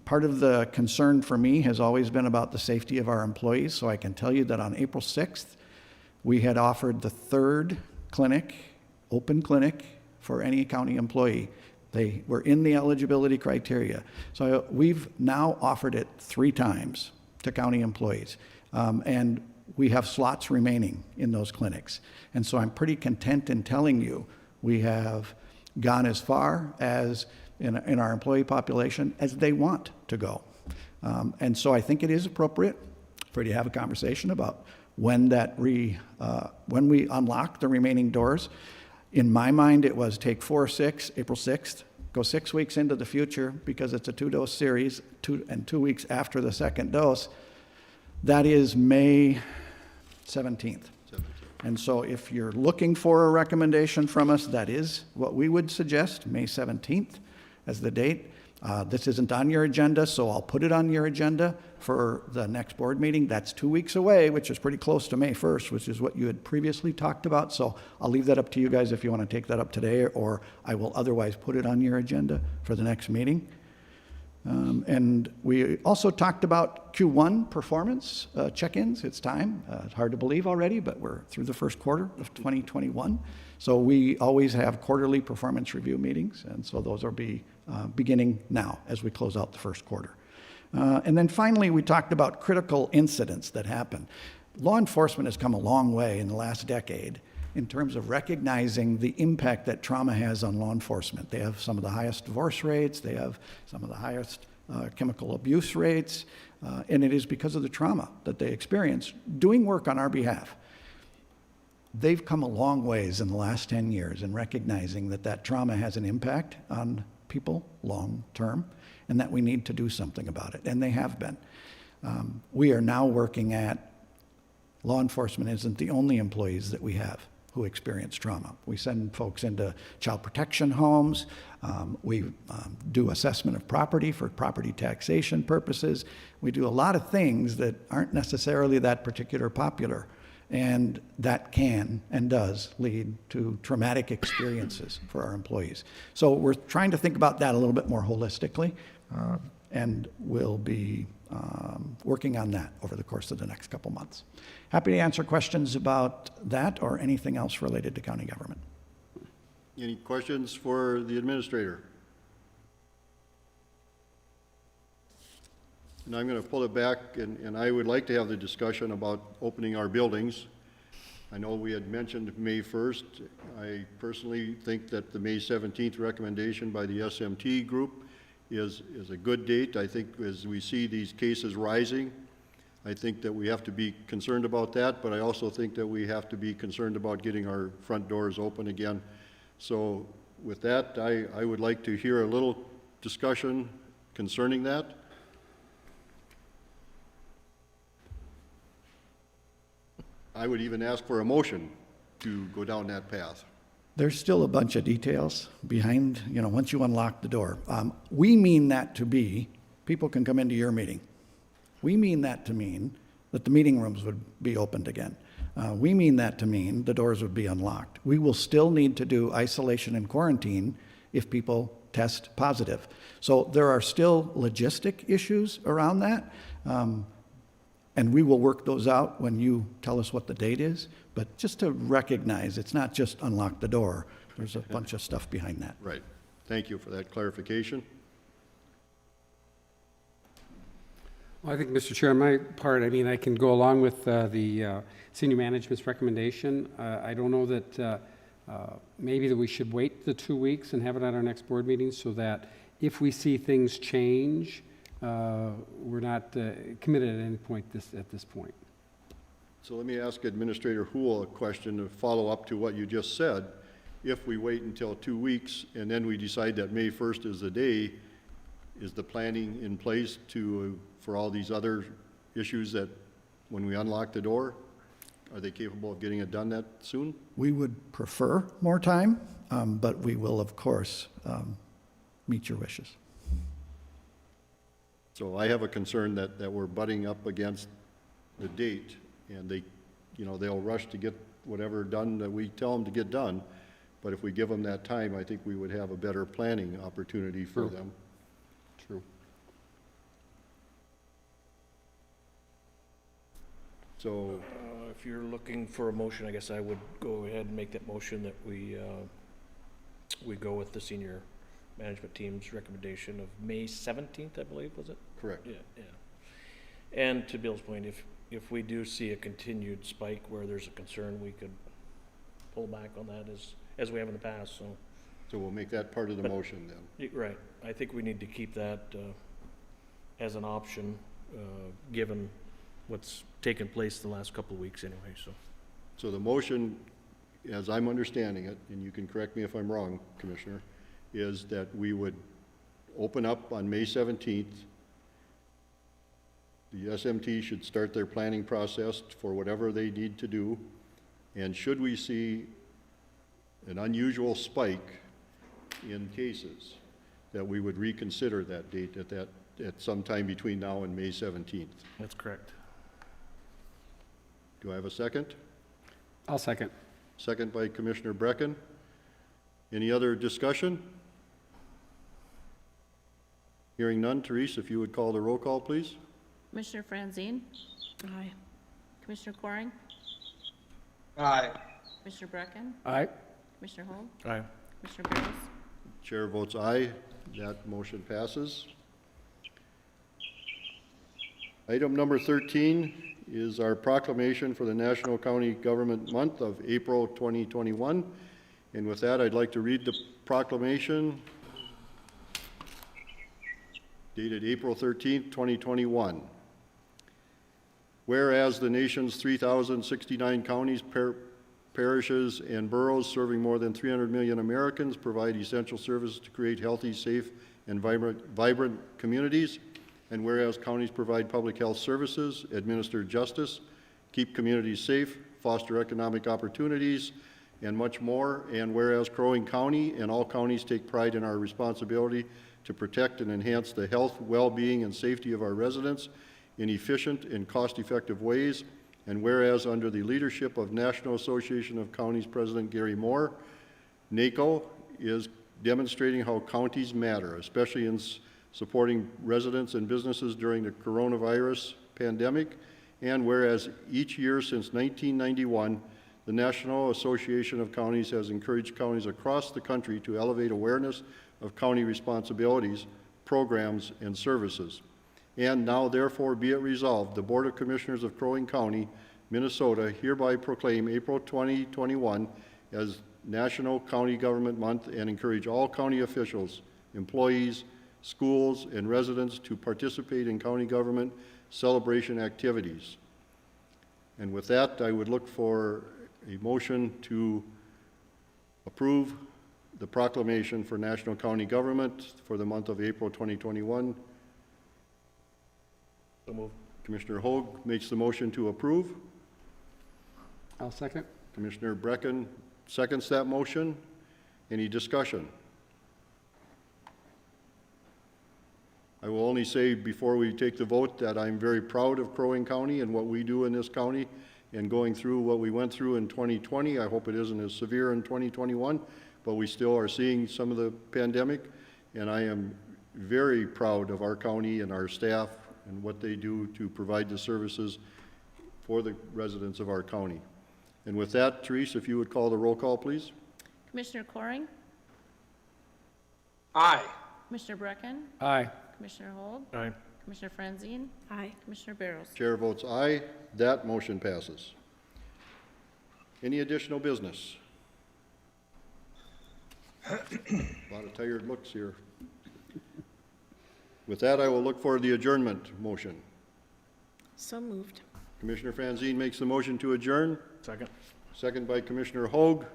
part of the concern for me has always been about the safety of our employees. So I can tell you that on April 6th, we had offered the third clinic, open clinic, for any county employee. They were in the eligibility criteria. So we've now offered it 3 times to county employees. And we have slots remaining in those clinics. And so I'm pretty content in telling you we have gone as far as in our employee population as they want to go. And so I think it is appropriate for you to have a conversation about when when we unlock the remaining doors. In my mind, it was take April 6th, go 6 weeks into the future because it's a 2-dose series, 2 weeks after the second dose. That is May 17th. And so if you're looking for a recommendation from us, that is what we would suggest, May 17th as the date. This isn't on your agenda, so I'll put it on your agenda for the next board meeting. That's 2 weeks away, which is pretty close to May 1st, which is what you had previously talked about. So I'll leave that up to you guys if you want to take that up today, or I will otherwise put it on your agenda for the next meeting. And we also talked about Q1 performance check-ins. It's time. It's hard to believe already, but we're through the first quarter of 2021. So we always have quarterly performance review meetings, and so those will be beginning now as we close out the first quarter. And then finally, we talked about critical incidents that happen. Law enforcement has come a long way in the last decade in terms of recognizing the impact that trauma has on law enforcement. They have some of the highest divorce rates, they have some of the highest chemical abuse rates, and it is because of the trauma that they experience doing work on our behalf. They've come a long ways in the last 10 years in recognizing that that trauma has an impact on people long term and that we need to do something about it, and they have been. We are now working at, law enforcement isn't the only employees that we have who experience trauma. We send folks into child protection homes. We do assessment of property for property taxation purposes. We do a lot of things that aren't necessarily that particular popular, and that can and does lead to traumatic experiences for our employees. So we're trying to think about that a little bit more holistically, and we'll be working on that over the course of the next couple months. Happy to answer questions about that or anything else related to county government. Any questions for the administrator? And I'm going to pull it back, and I would like to have the discussion about opening our buildings. I know we had mentioned May 1st. I personally think that the May 17th recommendation by the SMT group is a good date. I think as we see these cases rising, I think that we have to be concerned about that, but I also think that we have to be concerned about getting our front doors open again. So with that, I would like to hear a little discussion concerning that. I would even ask for a motion to go down that path. There's still a bunch of details behind, once you unlock the door. We mean that to be, people can come into your meeting. We mean that to mean that the meeting rooms would be opened again. We mean that to mean the doors would be unlocked. We will still need to do isolation and quarantine if people test positive. So there are still logistic issues around that. And we will work those out when you tell us what the date is. But just to recognize, it's not just unlock the door. There's a bunch of stuff behind that. Right. Thank you for that clarification. Well, I think, Mr. Chair, on my part, I can go along with the senior management's recommendation. I don't know that maybe that we should wait the 2 weeks and have it at our next board meeting so that if we see things change, we're not committed at any point at this point. So let me ask Administrator Houle a question to follow up to what you just said. If we wait until 2 weeks and then we decide that May 1st is the day, is the planning in place for all these other issues that when we unlock the door, are they capable of getting it done that soon? We would prefer more time, but we will, of course, meet your wishes. So I have a concern that we're butting up against the date, and they'll rush to get whatever done that we tell them to get done. But if we give them that time, I think we would have a better planning opportunity for them. True. So If you're looking for a motion, I guess I would go ahead and make that motion that we go with the senior management team's recommendation of May 17th, I believe, was it? Correct. Yeah. And to Bill's point, if we do see a continued spike where there's a concern, we could pull back on that as we have in the past, so. So we'll make that part of the motion then. Right. I think we need to keep that as an option, given what's taken place the last couple of weeks anyway, so. So the motion, as I'm understanding it, and you can correct me if I'm wrong, Commissioner, is that we would open up on May 17th. The SMT should start their planning process for whatever they need to do. And should we see an unusual spike in cases, that we would reconsider that date at some time between now and May 17th. That's correct. Do I have a second? I'll second. Second by Commissioner Brecken. Any other discussion? Hearing none. Therese, if you would call the roll call, please. Commissioner Franzine? Aye. Commissioner Coring? Aye. Commissioner Brecken? Aye. Commissioner Hall? Aye. Commissioner Barros? Chair votes aye. That motion passes. Item number 13 is our proclamation for the National County Government Month of April 2021. And with that, I'd like to read the proclamation dated April 13th, 2021. Whereas the nation's 3,069 counties, parishes, and boroughs serving more than 300 million Americans provide essential services to create healthy, safe, and vibrant communities. And whereas counties provide public health services, administer justice, keep communities safe, foster economic opportunities, and much more. And whereas Crow Wing County and all counties take pride in our responsibility to protect and enhance the health, well-being, and safety of our residents in efficient and cost-effective ways. And whereas under the leadership of National Association of Counties President Gary Moore, NACO is demonstrating how counties matter, especially in supporting residents and businesses during the coronavirus pandemic. And whereas each year since 1991, the National Association of Counties has encouraged counties across the country to elevate awareness of county responsibilities, programs, and services. And now therefore be it resolved, the Board of Commissioners of Crow Wing County, Minnesota hereby proclaim April 2021 as National County Government Month and encourage all county officials, employees, schools, and residents to participate in county government celebration activities. And with that, I would look for a motion to approve the proclamation for National County Government for the month of April 2021. So moved. Commissioner Hoag makes the motion to approve. I'll second. Commissioner Brecken seconds that motion. Any discussion? I will only say before we take the vote that I'm very proud of Crow Wing County and what we do in this county, and going through what we went through in 2020. I hope it isn't as severe in 2021, but we still are seeing some of the pandemic, and I am very proud of our county and our staff and what they do to provide the services for the residents of our county. And with that, Therese, if you would call the roll call, please. Commissioner Coring? Aye. Commissioner Brecken? Aye. Commissioner Hall? Aye. Commissioner Franzine? Aye. Commissioner Barros? Chair votes aye. That motion passes. Any additional business? A lot of tired looks here. With that, I will look for the adjournment motion. So moved. Commissioner Franzine makes the motion to adjourn. Second. Second by Commissioner Hoag.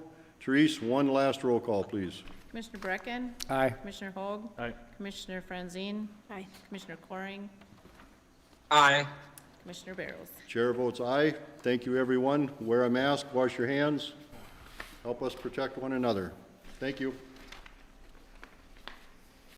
Therese, one last roll call, please. Commissioner Brecken? Aye. Commissioner Hogg? Aye. Commissioner Franzine? Aye. Commissioner Coring? Aye. Commissioner Barros? Chair votes aye. Thank you, everyone. Wear a mask, wash your hands. Help us protect one another. Thank you.